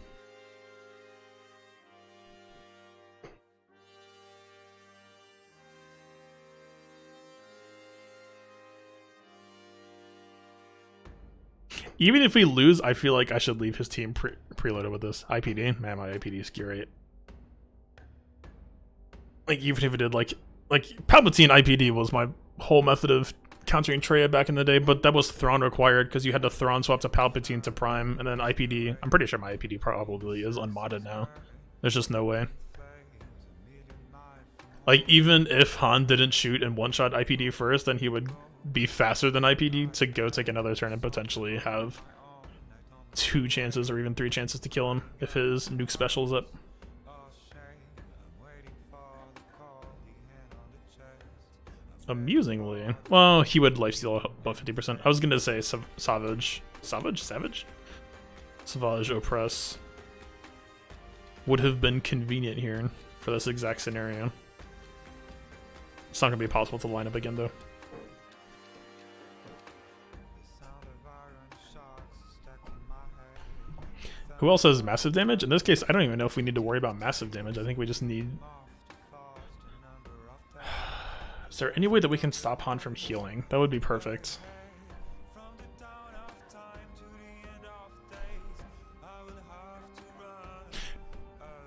Even if we lose, I feel like I should leave his team preloaded with this. IPD? Man, my IPD is great. Like, even if it did, like Palpatine IPD was my whole method of countering Traya back in the day, but that was Thrawn required because you had to Thrawn swap to Palpatine to Prime, and then IPD. I'm pretty sure my IPD probably is unmodded now. There's just no way. Like, even if Han didn't shoot and one-shot IPD first, then he would be faster than IPD to go take another turn and potentially have 2 chances or even 3 chances to kill him if his nuke special is up. Amusingly, well, he would lifesteal above 50%. I was gonna say Savage Oppress would have been convenient here for this exact scenario. It's not gonna be possible to line up again though. Who else has massive damage? In this case, I don't even know if we need to worry about massive damage. I think we just need... Is there any way that we can stop Han from healing? That would be perfect.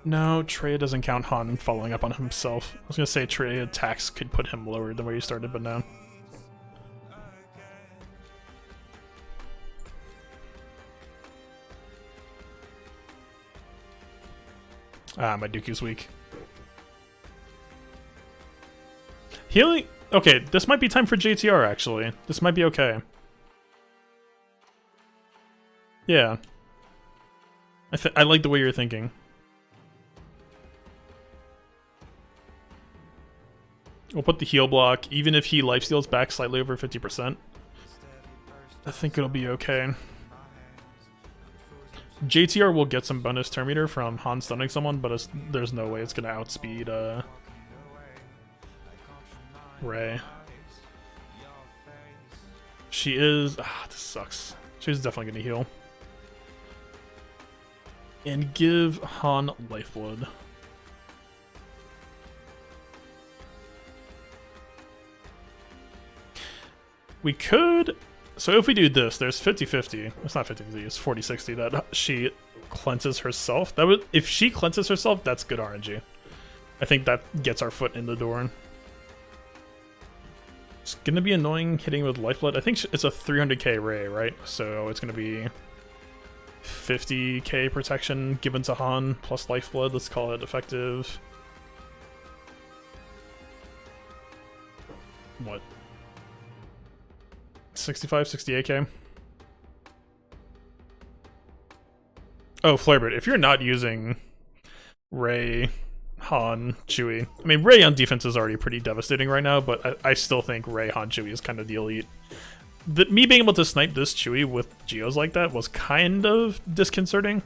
No, Traya doesn't count Han following up on himself. I was gonna say Traya attacks could put him lower than where he started, but no. Ah, my Dooku's weak. Healing? Okay, this might be time for JTR, actually. This might be okay. Yeah. I like the way you're thinking. We'll put the heal block, even if he lifesteals back slightly over 50%. I think it'll be okay. JTR will get some bonus turn meter from Han stunning someone, but there's no way it's gonna outspeed Rey. She is... Ah, this sucks. She's definitely gonna heal. And give Han Lifeblood. We could... So if we do this, there's 50-50. It's not 50-50, it's 40-60 that she cleanses herself. That would, if she cleanses herself, that's good RNG. I think that gets our foot in the door. It's gonna be annoying hitting with Lifeblood. I think it's a 300k Rey, right? So it's gonna be 50k protection given to Han plus Lifeblood. Let's call it effective. What? 65, 68k. Oh, Flairbird, if you're not using Rey, Han, Chewie... I mean, Rey on defense is already pretty devastating right now, but I still think Rey, Han, Chewie is kind of the elite. Me being able to snipe this Chewie with Geos like that was kind of disconcerting,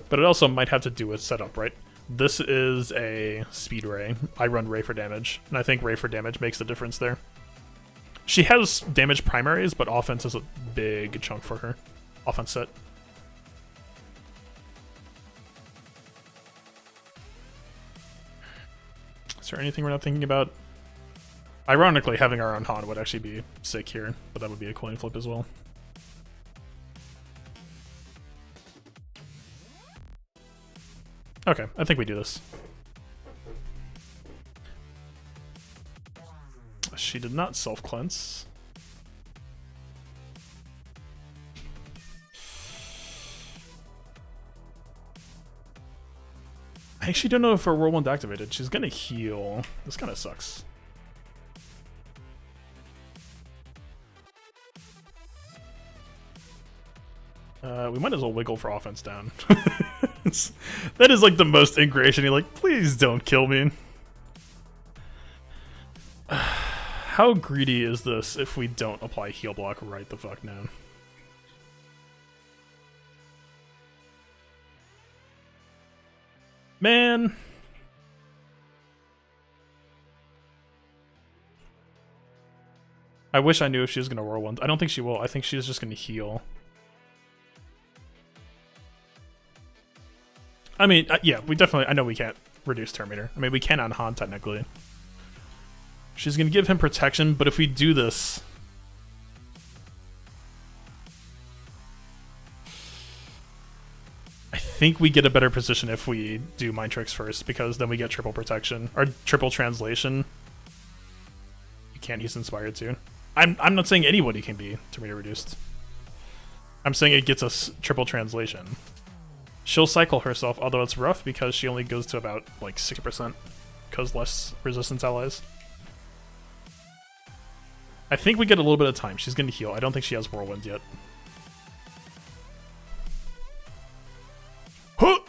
but it also might have to do with setup, right? This is a speed Rey. I run Rey for damage, and I think Rey for damage makes the difference there. She has damage primaries, but offense is a big chunk for her. Offense set. Is there anything we're not thinking about? Ironically, having our own Han would actually be sick here, but that would be a coin flip as well. Okay, I think we do this. She did not self-cleanse. I actually don't know if her whirlwind activated. She's gonna heal. This kind of sucks. We might as well wiggle for offense down. That is like the most ingratiating. Like, please don't kill me. How greedy is this if we don't apply heal block right the fuck now? Man. I wish I knew if she was going to whirlwind. I don't think she will. I think she's just going to heal. I mean, yeah, we definitely... I know we can't reduce Terminator. I mean, we can on Han, technically. She's going to give him protection, but if we do this... I think we get a better position if we do Mind Tricks first, because then we get triple protection. Or triple translation. You can't, he's inspired to. I'm not saying anybody can be Terminator reduced. I'm saying it gets us triple translation. She'll cycle herself, although it's rough because she only goes to about like 60%, because less resistance allies. I think we get a little bit of time. She's going to heal. I don't think she has whirlwind yet. Huh!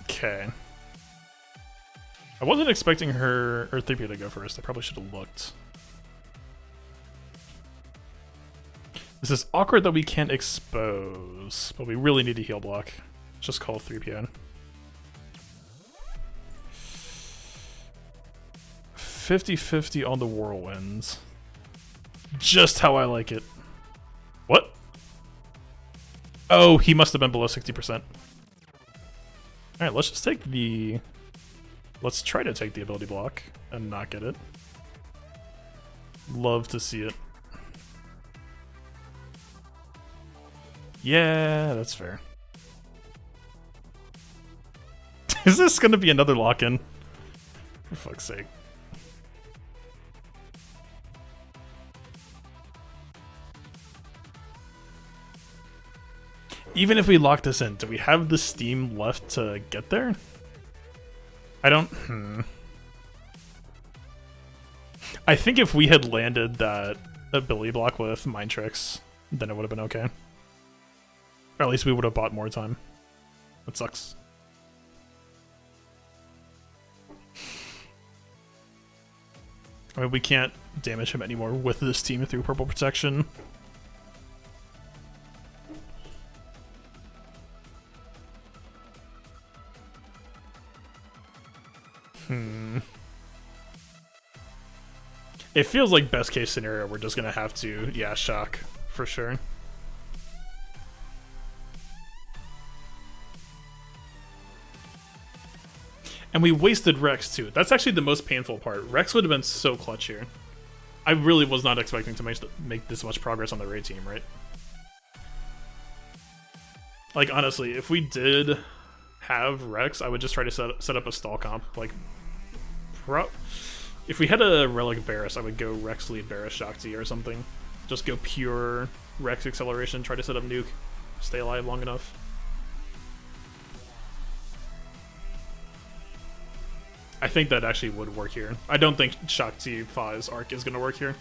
Okay. I wasn't expecting her or 3PO to go first. I probably should have looked. This is awkward that we can't expose, but we really need a heal block. Just call 3PO. 50-50 on the whirlwinds. Just how I like it. What? Oh, he must have been below 60%. Alright, let's just take the... Let's try to take the ability block and not get it. Love to see it. Yeah, that's fair. Is this gonna be another lock-in? For fuck's sake. Even if we lock this in, do we have the steam left to get there? I don't... I think if we had landed that ability block with Mind Tricks, then it would have been okay. Or at least we would have bought more time. That sucks. I mean, we can't damage him anymore with this team through purple protection. It feels like best case scenario, we're just gonna have to, yeah, shock, for sure. And we wasted Rex too. That's actually the most painful part. Rex would have been so clutch here. I really was not expecting to make this much progress on the Rey team, right? Like, honestly, if we did have Rex, I would just try to set up a stall comp. Like, if we had a Relic Barris, I would go Rex lead Barris Shakti or something. Just go pure Rex acceleration, try to set up nuke, stay alive long enough. I think that actually would work here. I don't think Shakti Fa's arc is going to work here.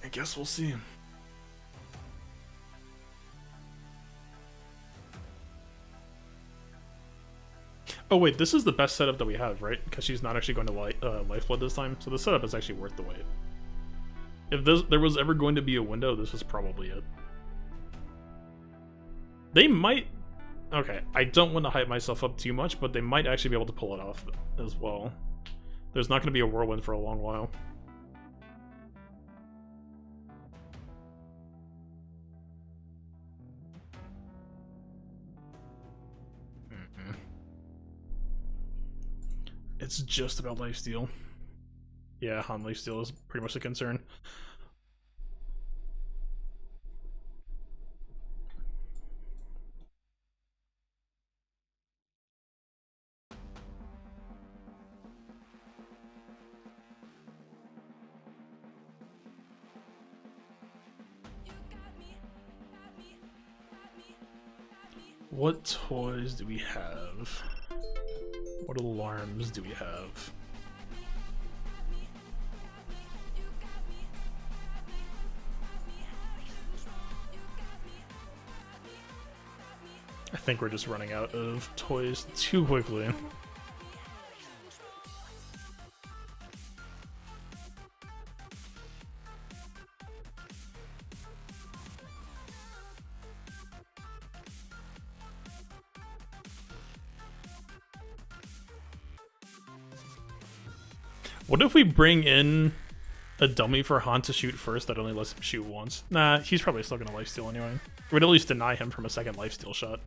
I guess we'll see. Oh wait, this is the best setup that we have, right? Because she's not actually going to Lifeblood this time, so the setup is actually worth the wait. If there was ever going to be a window, this is probably it. They might... Okay, I don't want to hype myself up too much, but they might actually be able to pull it off as well. There's not going to be a whirlwind for a long while. It's just about lifesteal. Yeah, Han lifesteal is pretty much the concern. What toys do we have? What alarms do we have? I think we're just running out of toys too quickly. What if we bring in a dummy for Han to shoot first that only lets him shoot once? Nah, he's probably still gonna lifesteal anyway. We'd at least deny him from a second lifesteal shot.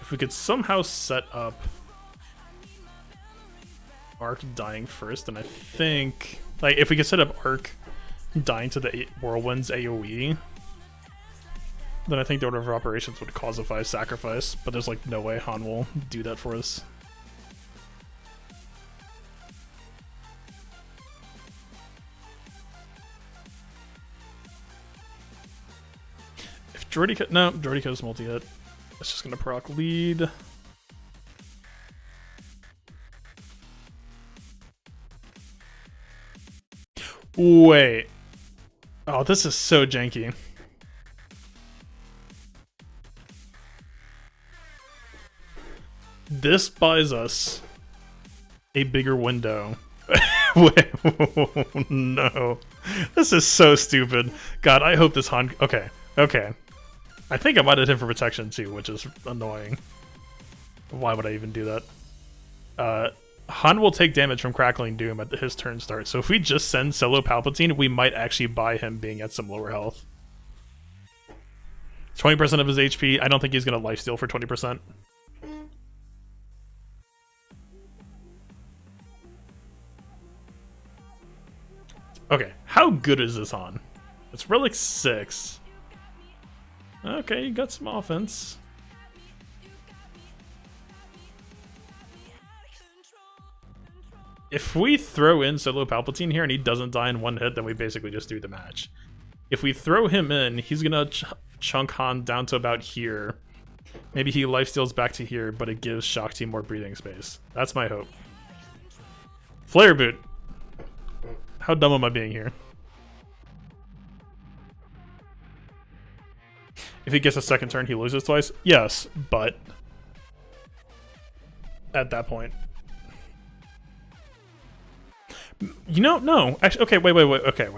If we could somehow set up Arc dying first, and I think, like, if we could set up Arc dying to the Whirlwind's AoE, then I think the order of operations would cause a 5 sacrifice, but there's like no way Han will do that for us. If Droidica, no, Droidica's multi-hit. It's just gonna proc lead. Wait. Oh, this is so janky. This buys us a bigger window. Wait, no. This is so stupid. God, I hope this Han... Okay, okay. I think I might hit him for protection too, which is annoying. Why would I even do that? Han will take damage from Crackling Doom at his turn start, so if we just send Solo Palpatine, we might actually buy him being at some lower health. 20% of his HP, I don't think he's going to lifesteal for 20%. Okay, how good is this Han? It's Relic 6. Okay, you got some offense. If we throw in Solo Palpatine here and he doesn't die in one hit, then we basically just do the match. If we throw him in, he's gonna chunk Han down to about here. Maybe he lifesteals back to here, but it gives Shakti more breathing space. That's my hope. Flare Boot. How dumb am I being here? If he gets a second turn, he loses twice? Yes, but at that point. You know, no. Actually, okay, wait. Okay,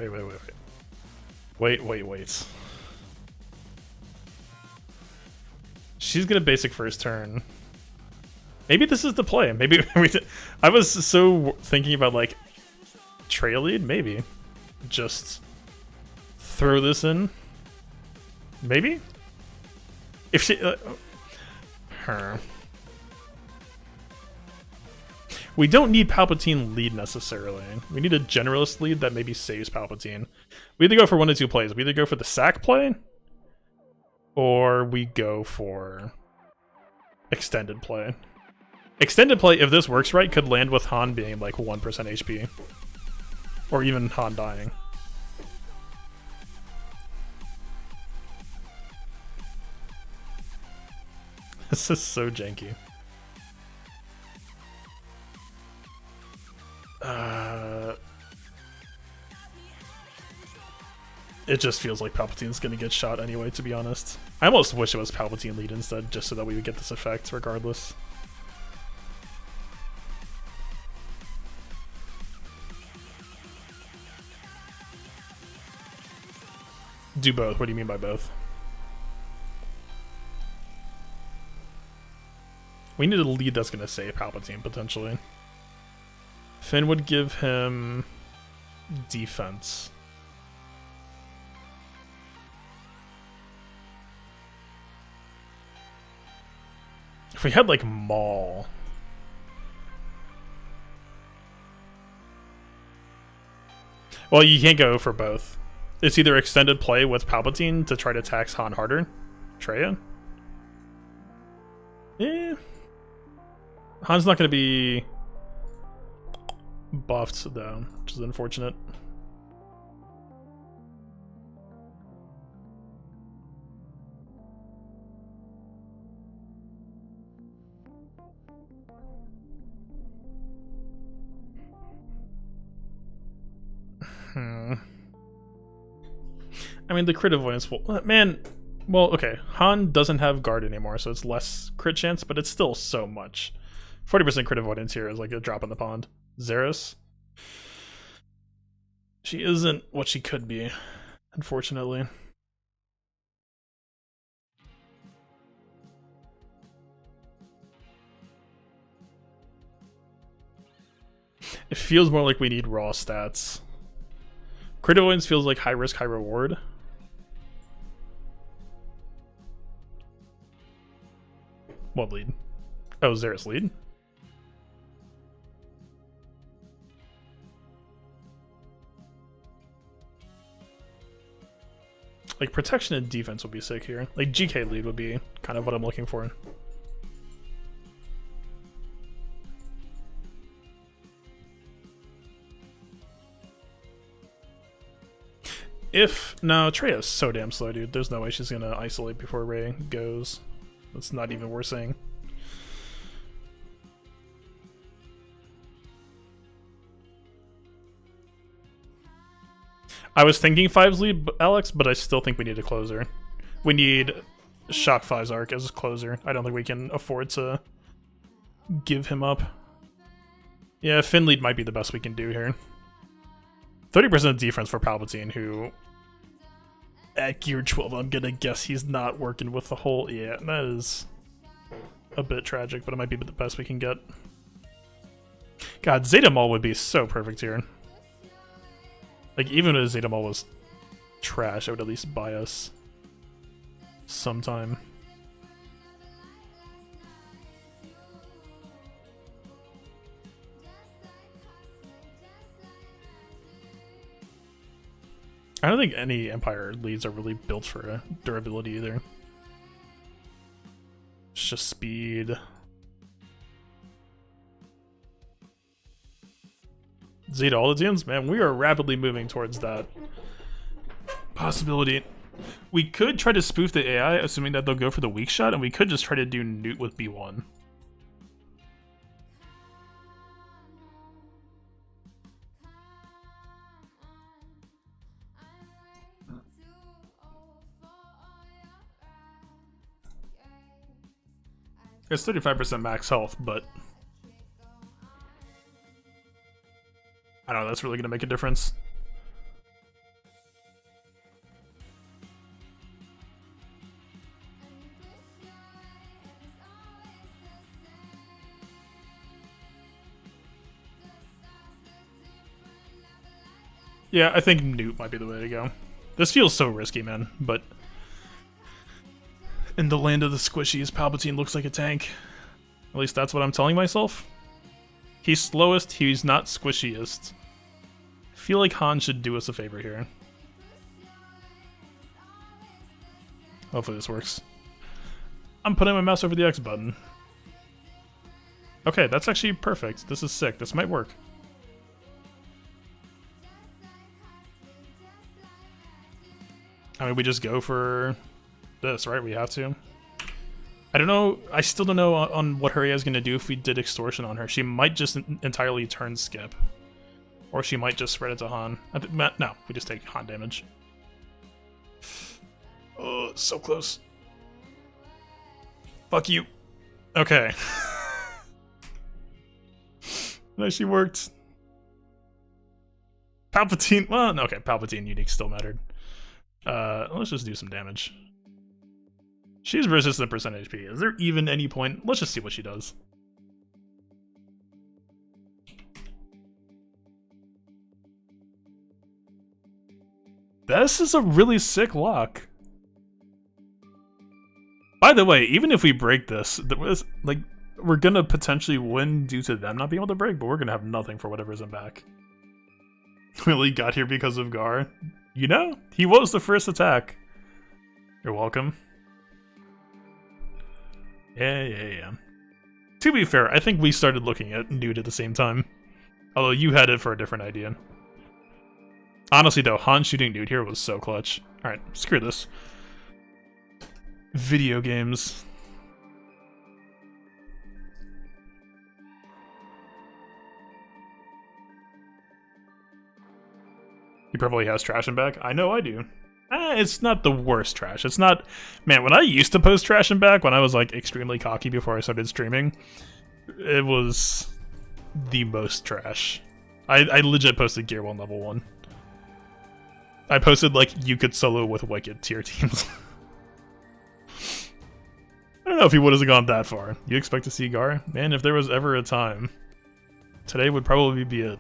wait. She's gonna basic first turn. Maybe this is the play. Maybe I was so thinking about like trail lead. Maybe just throw this in. Maybe if she her. We don't need Palpatine lead necessarily. We need a generalist lead that maybe saves Palpatine. We either go for one of two plays. We either go for the sack play, or we go for extended play. Extended play, if this works right, could land with Han being like 1% HP. Or even Han dying. This is so janky. It just feels like Palpatine's gonna get shot anyway, to be honest. I almost wish it was Palpatine lead instead, just so that we would get this effect regardless. Do both. What do you mean by both? We need a lead that's gonna save Palpatine, potentially. Finn would give him defense. If we had like Maul. Well, you can't go for both. It's either extended play with Palpatine to try to tax Han harder. Traya? Eh. Han's not going to be buffed, though, which is unfortunate. I mean, the crit avoidance will... Man, well, okay. Han doesn't have guard anymore, so it's less crit chance, but it's still so much. 40% crit avoidance here is like a drop in the pond. Zeros? She isn't what she could be, unfortunately. It feels more like we need raw stats. Crit avoidance feels like high risk, high reward. What lead? Oh, Zera's lead? Like, protection and defense would be sick here. Like, GK lead would be kind of what I'm looking for. No, Treya's so damn slow, dude. There's no way she's gonna isolate before Rey goes. That's not even worth saying. I was thinking 5's lead, Alex, but I still think we need a closer. We need Shock 5's arc as a closer. I don't think we can afford to give him up. Yeah, Finn lead might be the best we can do here. 30% defense for Palpatine, who at gear 12, I'm gonna guess he's not working with the whole... Yeah, that is a bit tragic, but it might be the best we can get. God, Zeta Maul would be so perfect here. Like, even if Zeta Maul was trash, I would at least buy us sometime. I don't think any Empire leads are really built for durability either. It's just speed. Zeta Oladians? Man, we are rapidly moving towards that possibility. We could try to spoof the AI, assuming that they'll go for the weak shot, and we could just try to do Newt with B1. It's 35% max health, but I don't know, that's really going to make a difference. Yeah, I think Newt might be the way to go. This feels so risky, man, but in the land of the squishies, Palpatine looks like a tank. At least that's what I'm telling myself. He's slowest, he's not squishiest. I feel like Han should do us a favor here. Hopefully this works. I'm putting my mouse over the X button. Okay, that's actually perfect. This is sick. This might work. I mean, we just go for this, right? We have to. I don't know. I still don't know on what Hurriya is going to do if we did extortion on her. She might just entirely turn skip. Or she might just spread it to Han. No, we just take Han damage. Oh, so close. Fuck you. Okay. No, she worked. Palpatine. Well, no, okay, Palpatine unique still mattered. Let's just do some damage. She's resistant percent HP. Is there even any point? Let's just see what she does. This is a really sick lock. By the way, even if we break this, like, we're gonna potentially win due to them not being able to break, but we're gonna have nothing for whatever's in back. We only got here because of Gar. You know, he was the first attack. You're welcome. Yeah. To be fair, I think we started looking at Newt at the same time. Although you had it for a different idea. Honestly though, Han shooting Newt here was so clutch. Alright, screw this. Video games. He probably has trash in back. I know I do. It's not the worst trash. It's not, man. When I used to post trash and back, when I was like extremely cocky before I started streaming, it was the most trash. I legit posted Gear 1 level 1. I posted like you could solo with Wicked tier teams. I don't know if he would have gone that far. You expect to see Gar? Man, if there was ever a time, today would probably be it.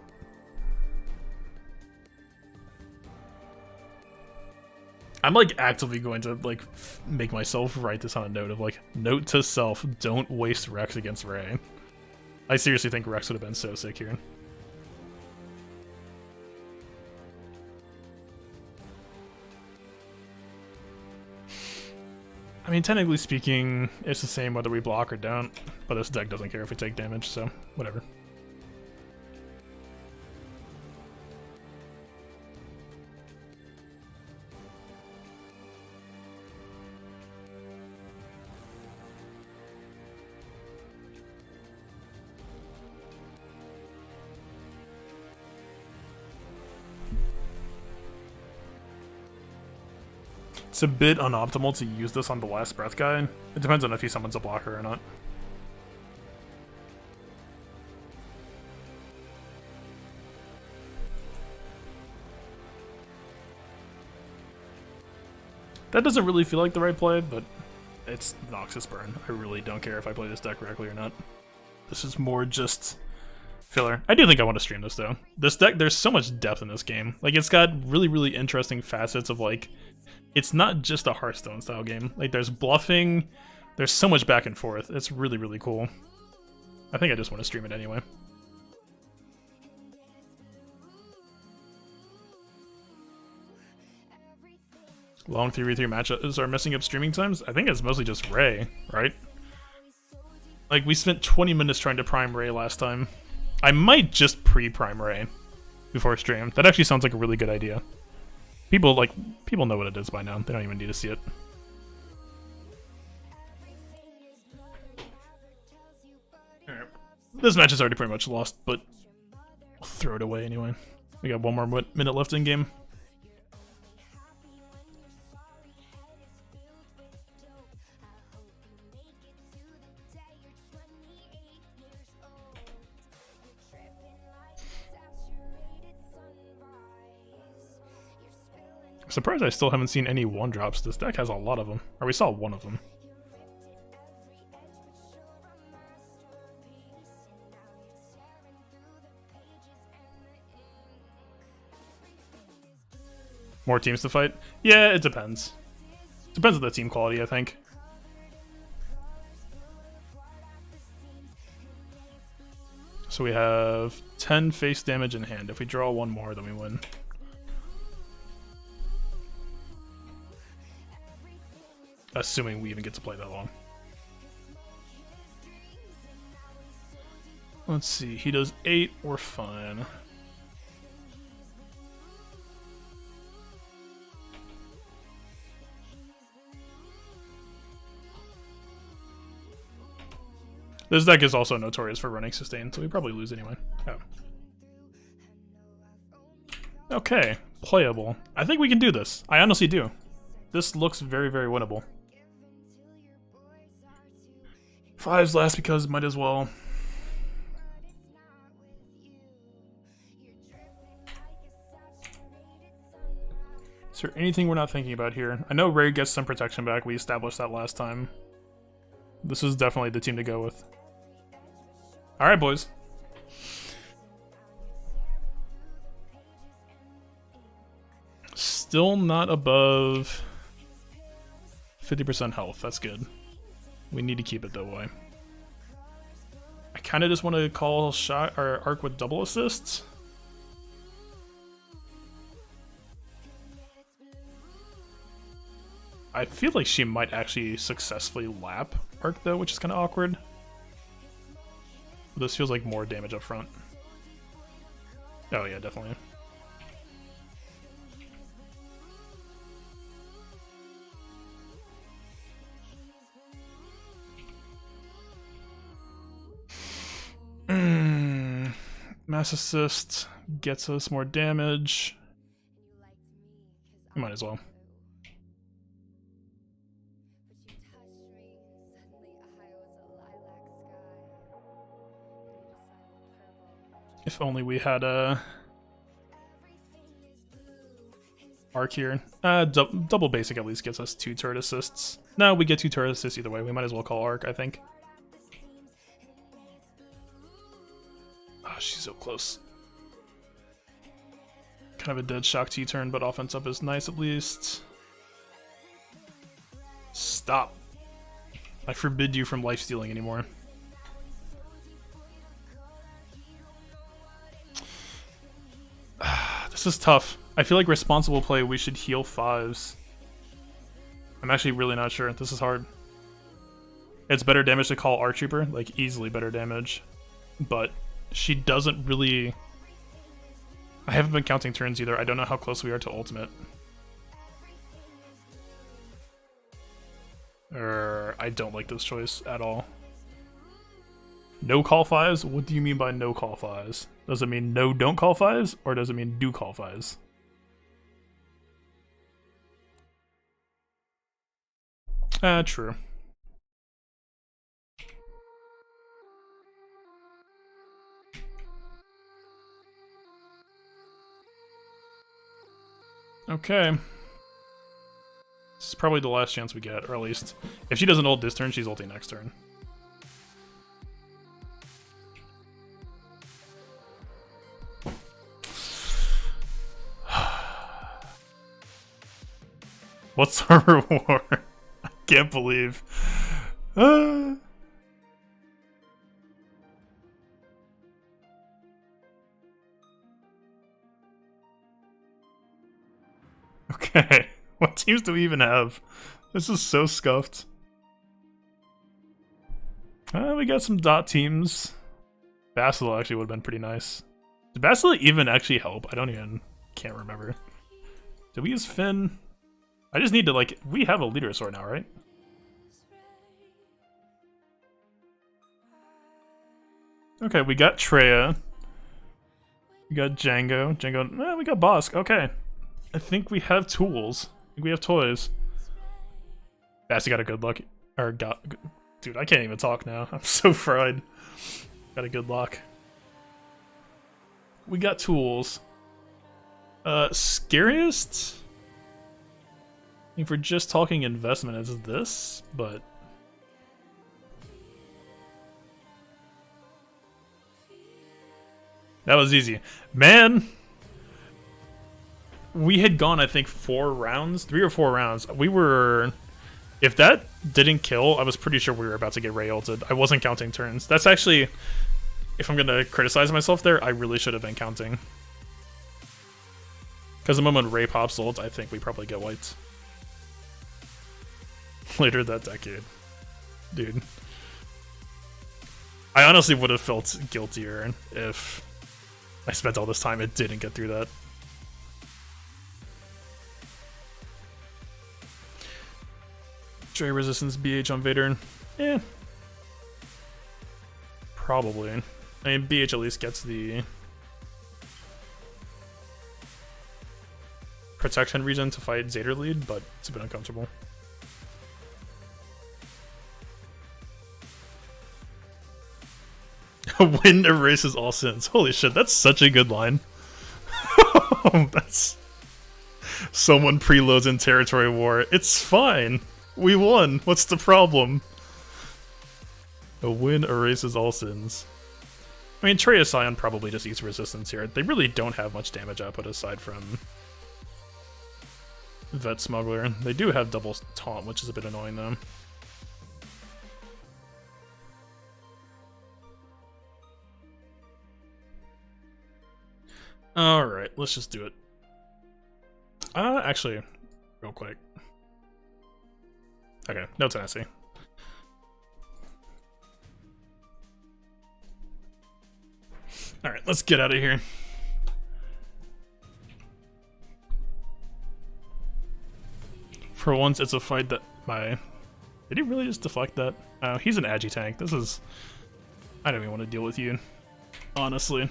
I'm like actively going to like make myself write this on a note of like, note to self, don't waste Rex against Rey. I seriously think Rex would have been so sick here. I mean, technically speaking, it's the same whether we block or don't, but this deck doesn't care if we take damage, so whatever. It's a bit unoptimal to use this on the last breath guy. It depends on if he summons a blocker or not. That doesn't really feel like the right play, but it's Noxus Burn. I really don't care if I play this deck correctly or not. This is more just filler. I do think I want to stream this though. This deck, there's so much depth in this game. Like, it's got really, really interesting facets of like, it's not just a Hearthstone style game. Like, there's bluffing, there's so much back and forth. It's really, really cool. I think I just want to stream it anyway. Long 3v3 matchups are messing up streaming times? I think it's mostly just Rey, right? Like, we spent 20 minutes trying to prime Rey last time. I might just pre-prime Rey before stream. That actually sounds like a really good idea. People know what it is by now. They don't even need to see it. Alright. This match is already pretty much lost, but I'll throw it away anyway. We got one more minute left in game. I'm surprised I still haven't seen any 1-drops. This deck has a lot of them. Or we saw one of them. More teams to fight? Yeah, it depends. Depends on the team quality, I think. So we have 10 face damage in hand. If we draw one more, then we win. Assuming we even get to play that long. Let's see, he does 8, we're fine. This deck is also notorious for running sustain, so we probably lose anyway. Oh. Okay, playable. I think we can do this. I honestly do. This looks very, very winnable. 5's last because might as well. Is there anything we're not thinking about here? I know Rey gets some protection back. We established that last time. This is definitely the team to go with. Alright, boys. Still not above 50% health. That's good. We need to keep it that way. I kind of just want to call shot or arc with double assists. I feel like she might actually successfully lap arc though, which is kind of awkward. This feels like more damage up front. Oh yeah, definitely. Mass assist gets us more damage. Might as well. If only we had a arc here. Double basic at least gets us 2 turret assists. No, we get 2 turret assists either way. We might as well call arc, I think. Oh, she's so close. Kind of a dead shock T-turn, but offense up is nice at least. Stop. I forbid you from lifestealing anymore. This is tough. I feel like responsible play, we should heal 5s. I'm actually really not sure. This is hard. It's better damage to call Arc Trooper, like easily better damage. But she doesn't really... I haven't been counting turns either. I don't know how close we are to ultimate. I don't like this choice at all. No call 5s? What do you mean by no call 5s? Does it mean no don't call 5s? Or does it mean do call 5s? True. Okay. This is probably the last chance we get, or at least, if she doesn't ult this turn, she's ulting next turn. What's our reward? I can't believe. Okay, what teams do we even have? This is so scuffed. We got some dot teams. Bastila actually would have been pretty nice. Did Bastila even actually help? Can't remember. Did we use Finn? I just need to, like, we have a leader sword now, right? Okay, we got Treya. We got Django. We got Bosk. Okay. I think we have tools. I think we have toys. Basti got a good luck. Dude, I can't even talk now. I'm so fried. Got a good luck. We got tools. Scariest? If we're just talking investment, it's this, but... That was easy. Man! We had gone, I think, 3 or 4 rounds. We were... If that didn't kill, I was pretty sure we were about to get Rey ulted. I wasn't counting turns. That's actually... If I'm gonna criticize myself there, I really should have been counting. Because the moment Rey pops ult, I think we probably get wiped. Later that decade. Dude. I honestly would have felt guiltier if I spent all this time and didn't get through that. Trey resistance BH on Vader. Eh. Probably. I mean, BH at least gets the protection reason to fight Zader lead, but it's a bit uncomfortable. Wind erases all sins. Holy shit, that's such a good line. That's... Someone preloads in territory war. It's fine. We won. What's the problem? A win erases all sins. I mean, Treya Scion probably just eats resistance here. They really don't have much damage output aside from Vet Smuggler. They do have double taunt, which is a bit annoying though. Alright, let's just do it. Actually, real quick. Okay, no tenacity. Alright, let's get out of here. For once, it's a fight that my... Did he really just deflect that? Oh, he's an agi tank. This is... I don't even want to deal with you. Honestly.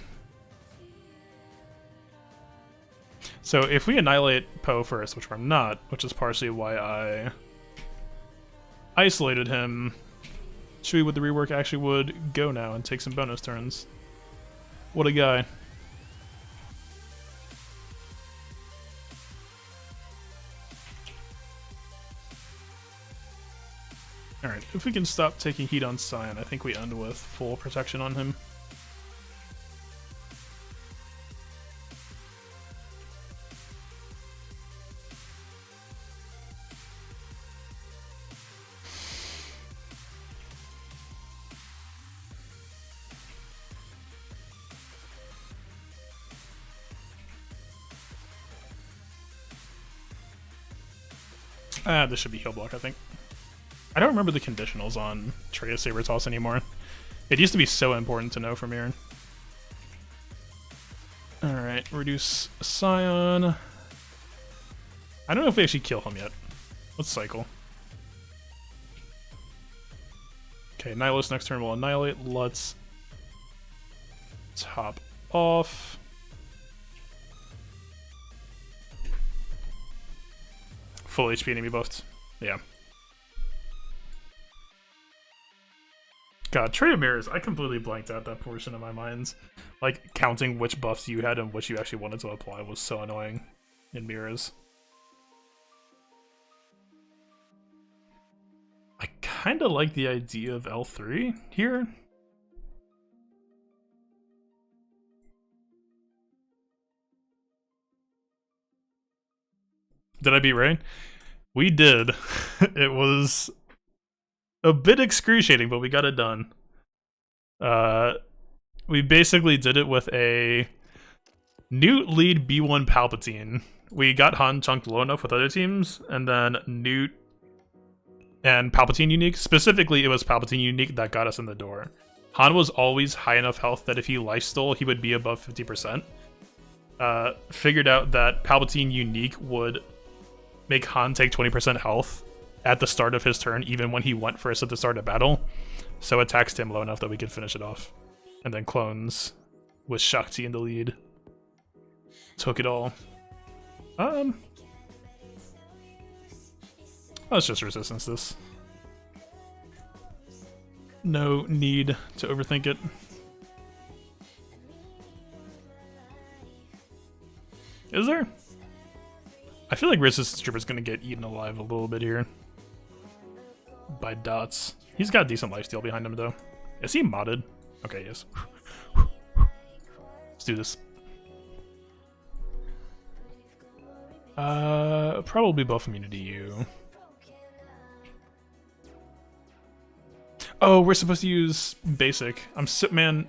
So if we annihilate Poe first, which we're not, which is partially why I isolated him, Shui with the rework actually would go now and take some bonus turns. What a guy. Alright, if we can stop taking heat on Scion, I think we end with full protection on him. This should be heal block, I think. I don't remember the conditionals on Treya Saber Toss anymore. It used to be so important to know from Mirren. Alright, reduce Scion. I don't know if we actually kill him yet. Let's cycle. Okay, Nihilus next turn will annihilate. Let's top off. Full HP enemy buffed. Yeah. God, Trade of Mirrors, I completely blanked out that portion of my mind. Like, counting which buffs you had and which you actually wanted to apply was so annoying in Mirrors. I kinda like the idea of L3 here. Did I beat Rey? We did. It was a bit excruciating, but we got it done. We basically did it with a Newt lead B1 Palpatine. We got Han chunked low enough with other teams, and then Newt and Palpatine unique. Specifically, it was Palpatine unique that got us in the door. Han was always high enough health that if he lifestole, he would be above 50%. Figured out that Palpatine unique would make Han take 20% health at the start of his turn, even when he went first at the start of battle. So it taxed him low enough that we could finish it off. And then clones with Shakti in the lead. Took it all. Let's just resistance this. No need to overthink it. Is there? I feel like Resistance Trooper's gonna get eaten alive a little bit here. By dots. He's got decent lifesteal behind him though. Is he modded? Okay, yes. Let's do this. Probably buff immunity you. Oh, we're supposed to use basic. Man.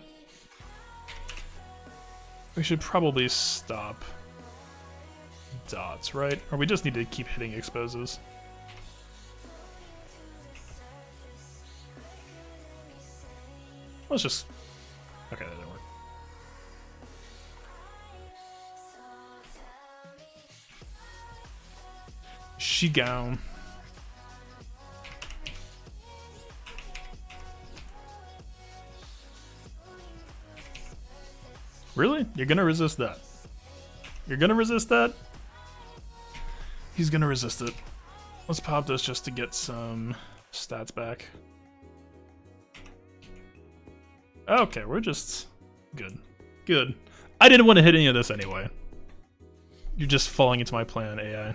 We should probably stop dots, right? Or we just need to keep hitting exposes. Let's just... Okay, that didn't work. Shigao. Really? You're gonna resist that? You're gonna resist that? He's gonna resist it. Let's pop this just to get some stats back. Okay, we're just... Good. Good. I didn't want to hit any of this anyway. You're just falling into my plan, AI.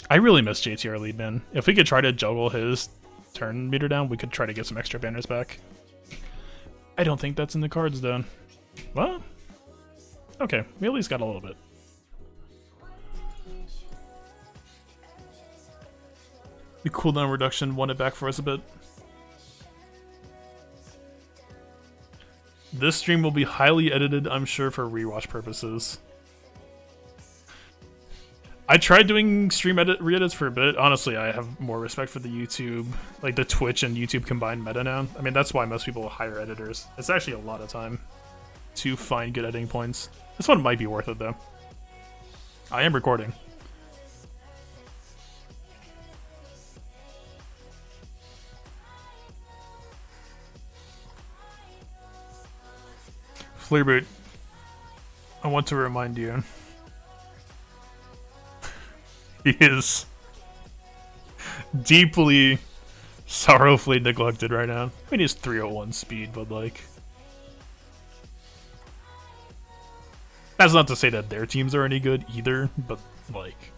I really miss JTR lead, man. If we could try to juggle his turn meter down, we could try to get some extra banners back. I don't think that's in the cards, though. Well... Okay, we at least got a little bit. The cooldown reduction won it back for us a bit. This stream will be highly edited, I'm sure, for rewatch purposes. I tried doing stream re-edits for a bit. Honestly, I have more respect for the YouTube, like the Twitch and YouTube combined meta now. I mean, that's why most people hire editors. It's actually a lot of time to find good editing points. This one might be worth it, though. I am recording. Fleerboot, I want to remind you. He is deeply Sorrowfully neglected right now. I mean, he's 301 speed, but like... That's not to say that their teams are any good either, but like...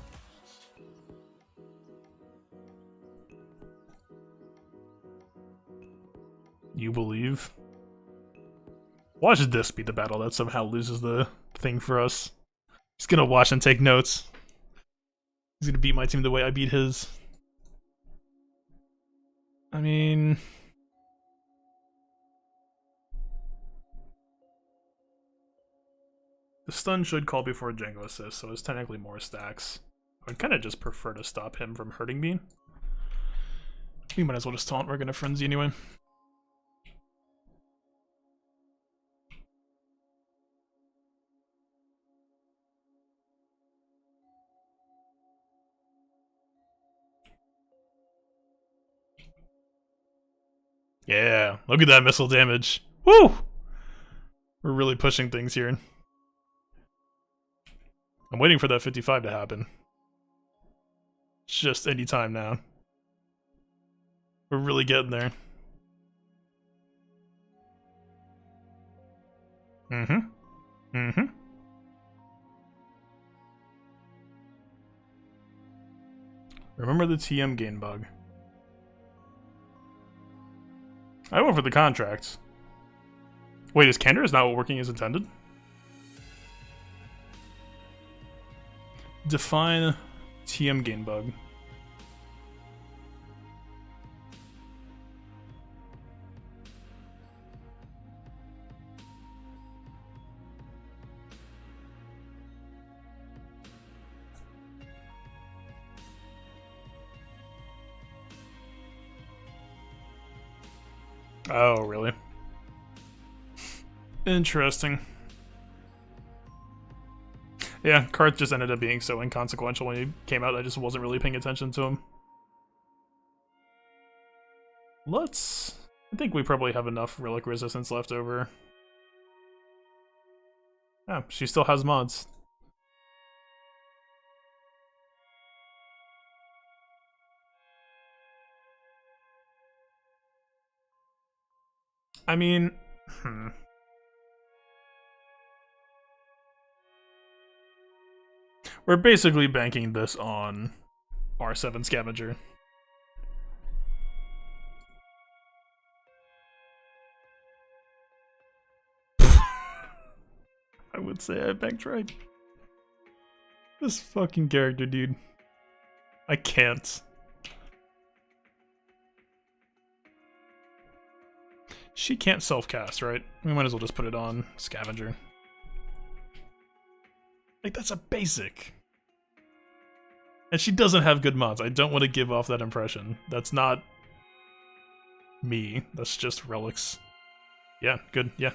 You believe? Watch this be the battle that somehow loses the thing for us. He's gonna watch and take notes. He's gonna beat my team the way I beat his. I mean... The stun should call before Django assist, so it's technically more stacks. I would kind of just prefer to stop him from hurting me. We might as well just taunt, we're gonna frenzy anyway. Yeah, look at that missile damage. Woo! We're really pushing things here. I'm waiting for that 55 to happen. It's just any time now. We're really getting there. Remember the TM gain bug. I went for the contract. Wait, is Candaris not working as intended? Define TM gain bug. Oh, really? Interesting. Yeah, Karth just ended up being so inconsequential when he came out, I just wasn't really paying attention to him. I think we probably have enough relic resistance left over. Yeah, she still has mods. I mean, We're basically banking this on R7 Scavenger. I would say I banked right. This fucking character, dude. I can't. She can't self-cast, right? We might as well just put it on Scavenger. Like, that's a basic. And she doesn't have good mods. I don't want to give off that impression. That's not me. That's just relics. Yeah, good. Yeah.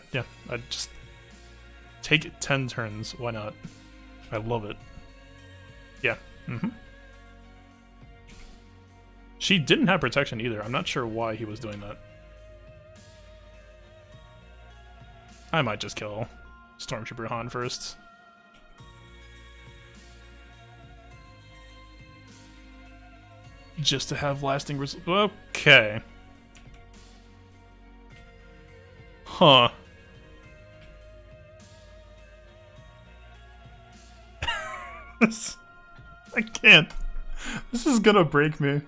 I just take 10 turns. Why not? I love it. Yeah. She didn't have protection either. I'm not sure why he was doing that. I might just kill Stormtrooper Han first. Just to have lasting results. Okay. Huh. I can't. This is gonna break me.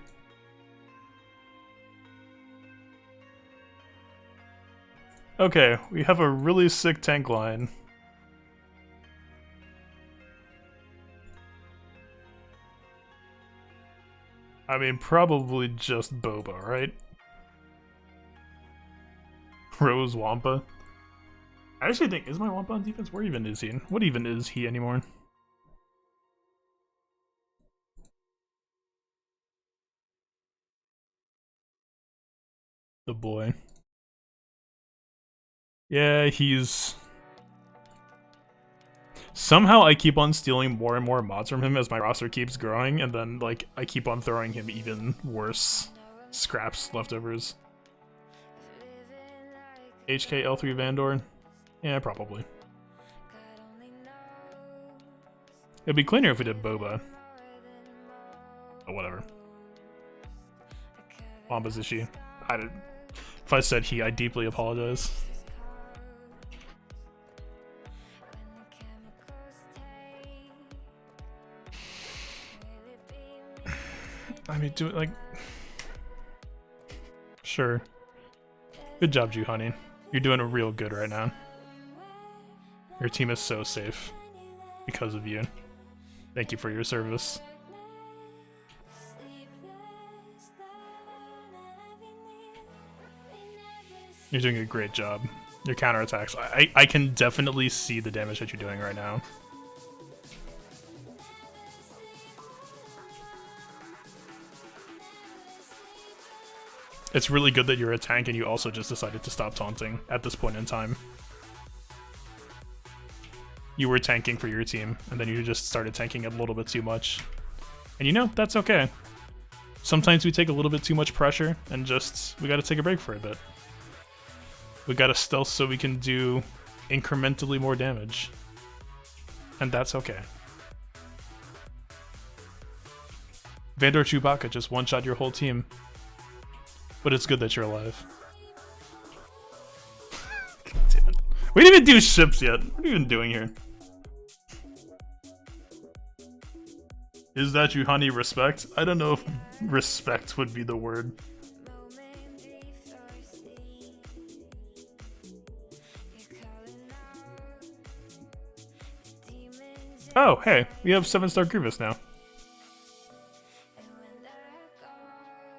Okay, we have a really sick tank line. I mean, probably just Boba, right? Rose Wampa. I actually think, is my Wampa on defense? Where even is he? What even is he anymore? The boy. Yeah, he's... Somehow I keep on stealing more and more mods from him as my roster keeps growing, and then, like, I keep on throwing him even worse scraps, leftovers. HK L3 Vandor? Yeah, probably. It'd be cleaner if we did Boba. Oh, whatever. Wambazushi. If I said he, I deeply apologize. I mean, do it like... Sure. Good job, Juhani. You're doing it real good right now. Your team is so safe because of you. Thank you for your service. You're doing a great job. Your counterattacks. I can definitely see the damage that you're doing right now. It's really good that you're a tank and you also just decided to stop taunting at this point in time. You were tanking for your team, and then you just started tanking a little bit too much. And you know, that's okay. Sometimes we take a little bit too much pressure, and we gotta take a break for a bit. We gotta stealth so we can do incrementally more damage. And that's okay. Vandor Chewbacca just one-shot your whole team. But it's good that you're alive. God damn it. We didn't even do ships yet. What are we even doing here? Is that you, honey? Respect? I don't know if respect would be the word. Oh, hey, we have 7-star Grievous now.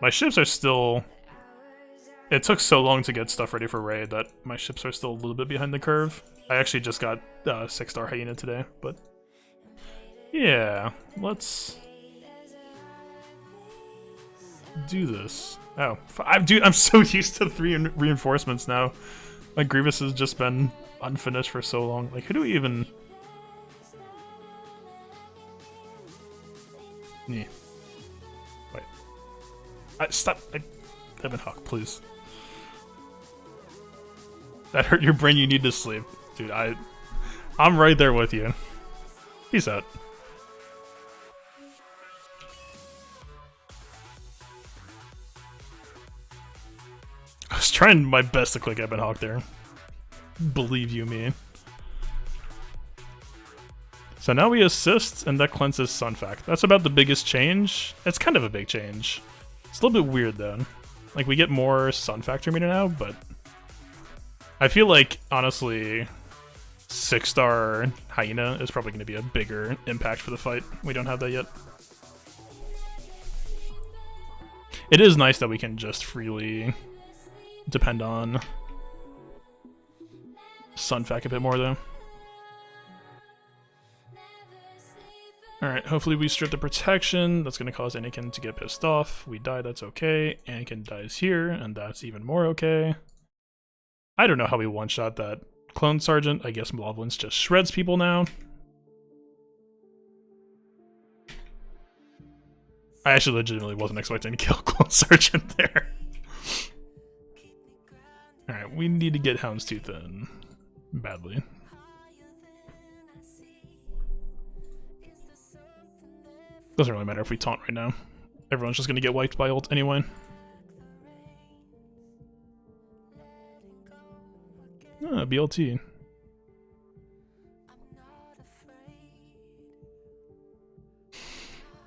My ships are still... It took so long to get stuff ready for Rey that my ships are still a little bit behind the curve. I actually just got 6-star Hyena today, but... Yeah, let's... do this. Oh, dude, I'm so used to 3 reinforcements now. My Grievous has just been unfinished for so long. Like, who do we even... Yeah. Wait. Stop. Evan Hawk, please. That hurt your brain, you need to sleep. Dude, I'm right there with you. Peace out. I was trying my best to click Evan Hawk there. Believe you me. So now we assist, and that cleanses Sunfac. That's about the biggest change. It's kind of a big change. It's a little bit weird though. Like, we get more Sun Factor meter now, but I feel like, honestly, 6-star Hyena is probably going to be a bigger impact for the fight. We don't have that yet. It is nice that we can just freely depend on Sunfac a bit more, though. Alright, hopefully we strip the protection. That's going to cause Anakin to get pissed off. We die, that's okay. Anakin dies here, and that's even more okay. I don't know how we one-shot that Clone Sergeant. I guess Malevolence just shreds people now. I actually legitimately wasn't expecting to kill Clone Sergeant there. Alright, we need to get Houndstooth in. Badly. Doesn't really matter if we taunt right now. Everyone's just gonna get wiped by ult anyway. Ah, BLT.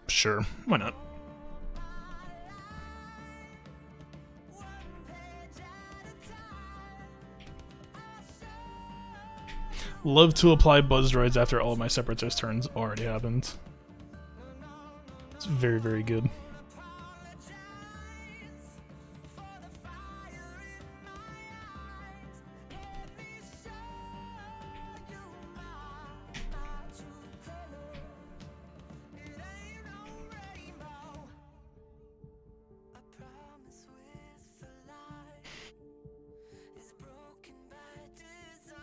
Sure, why not? Love to apply buzz droids after all of my separatist turns already happened. It's very, very good.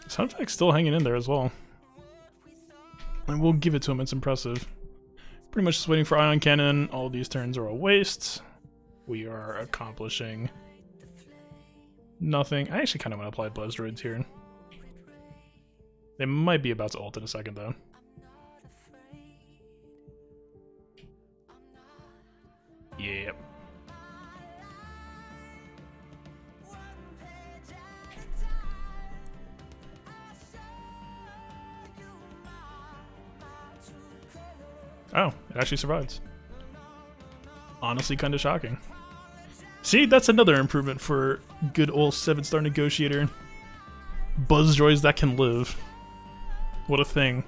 Sunfac's still hanging in there as well. And we'll give it to him, it's impressive. Pretty much just waiting for Ion Cannon. All these turns are a waste. We are accomplishing nothing. I actually kind of want to apply Buzz Droids here. They might be about to ult in a second, though. Yep. Oh, it actually survives. Honestly, kind of shocking. See, that's another improvement for good old 7-star negotiator. Buzz droids that can live. What a thing.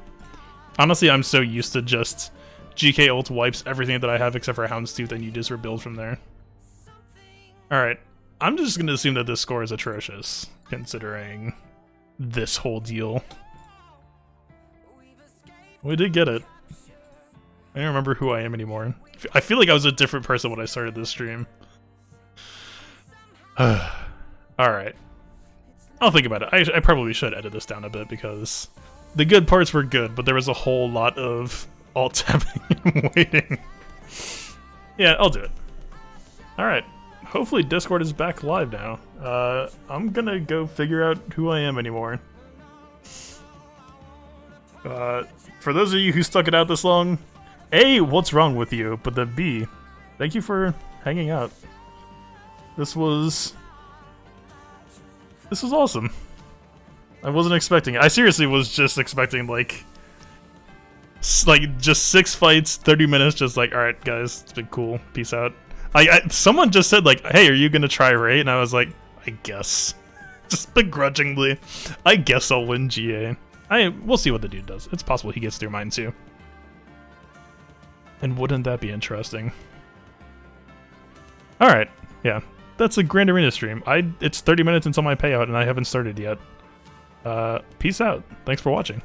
Honestly, I'm so used to just GK ult wipes everything that I have except for Houndstooth, and you just rebuild from there. Alright, I'm just going to assume that this score is atrocious, considering this whole deal. We did get it. I don't remember who I am anymore. I feel like I was a different person when I started this stream. Alright. I'll think about it. I probably should edit this down a bit because the good parts were good, but there was a whole lot of alt tapping and waiting. Yeah, I'll do it. Alright. Hopefully Discord is back live now. I'm gonna go figure out who I am anymore. For those of you who stuck it out this long, A, what's wrong with you? But the B, thank you for hanging out. This was awesome. I wasn't expecting it. I seriously was just expecting like just 6 fights, 30 minutes, just like, alright guys, it's been cool, peace out. Someone just said like, hey, are you gonna try Rey? And I was like, I guess. Just begrudgingly. I guess I'll win GA. We'll see what the dude does. It's possible he gets through mine too. And wouldn't that be interesting? Alright, yeah. That's a Grand Arena stream. It's 30 minutes until my payout and I haven't started yet. Peace out. Thanks for watching.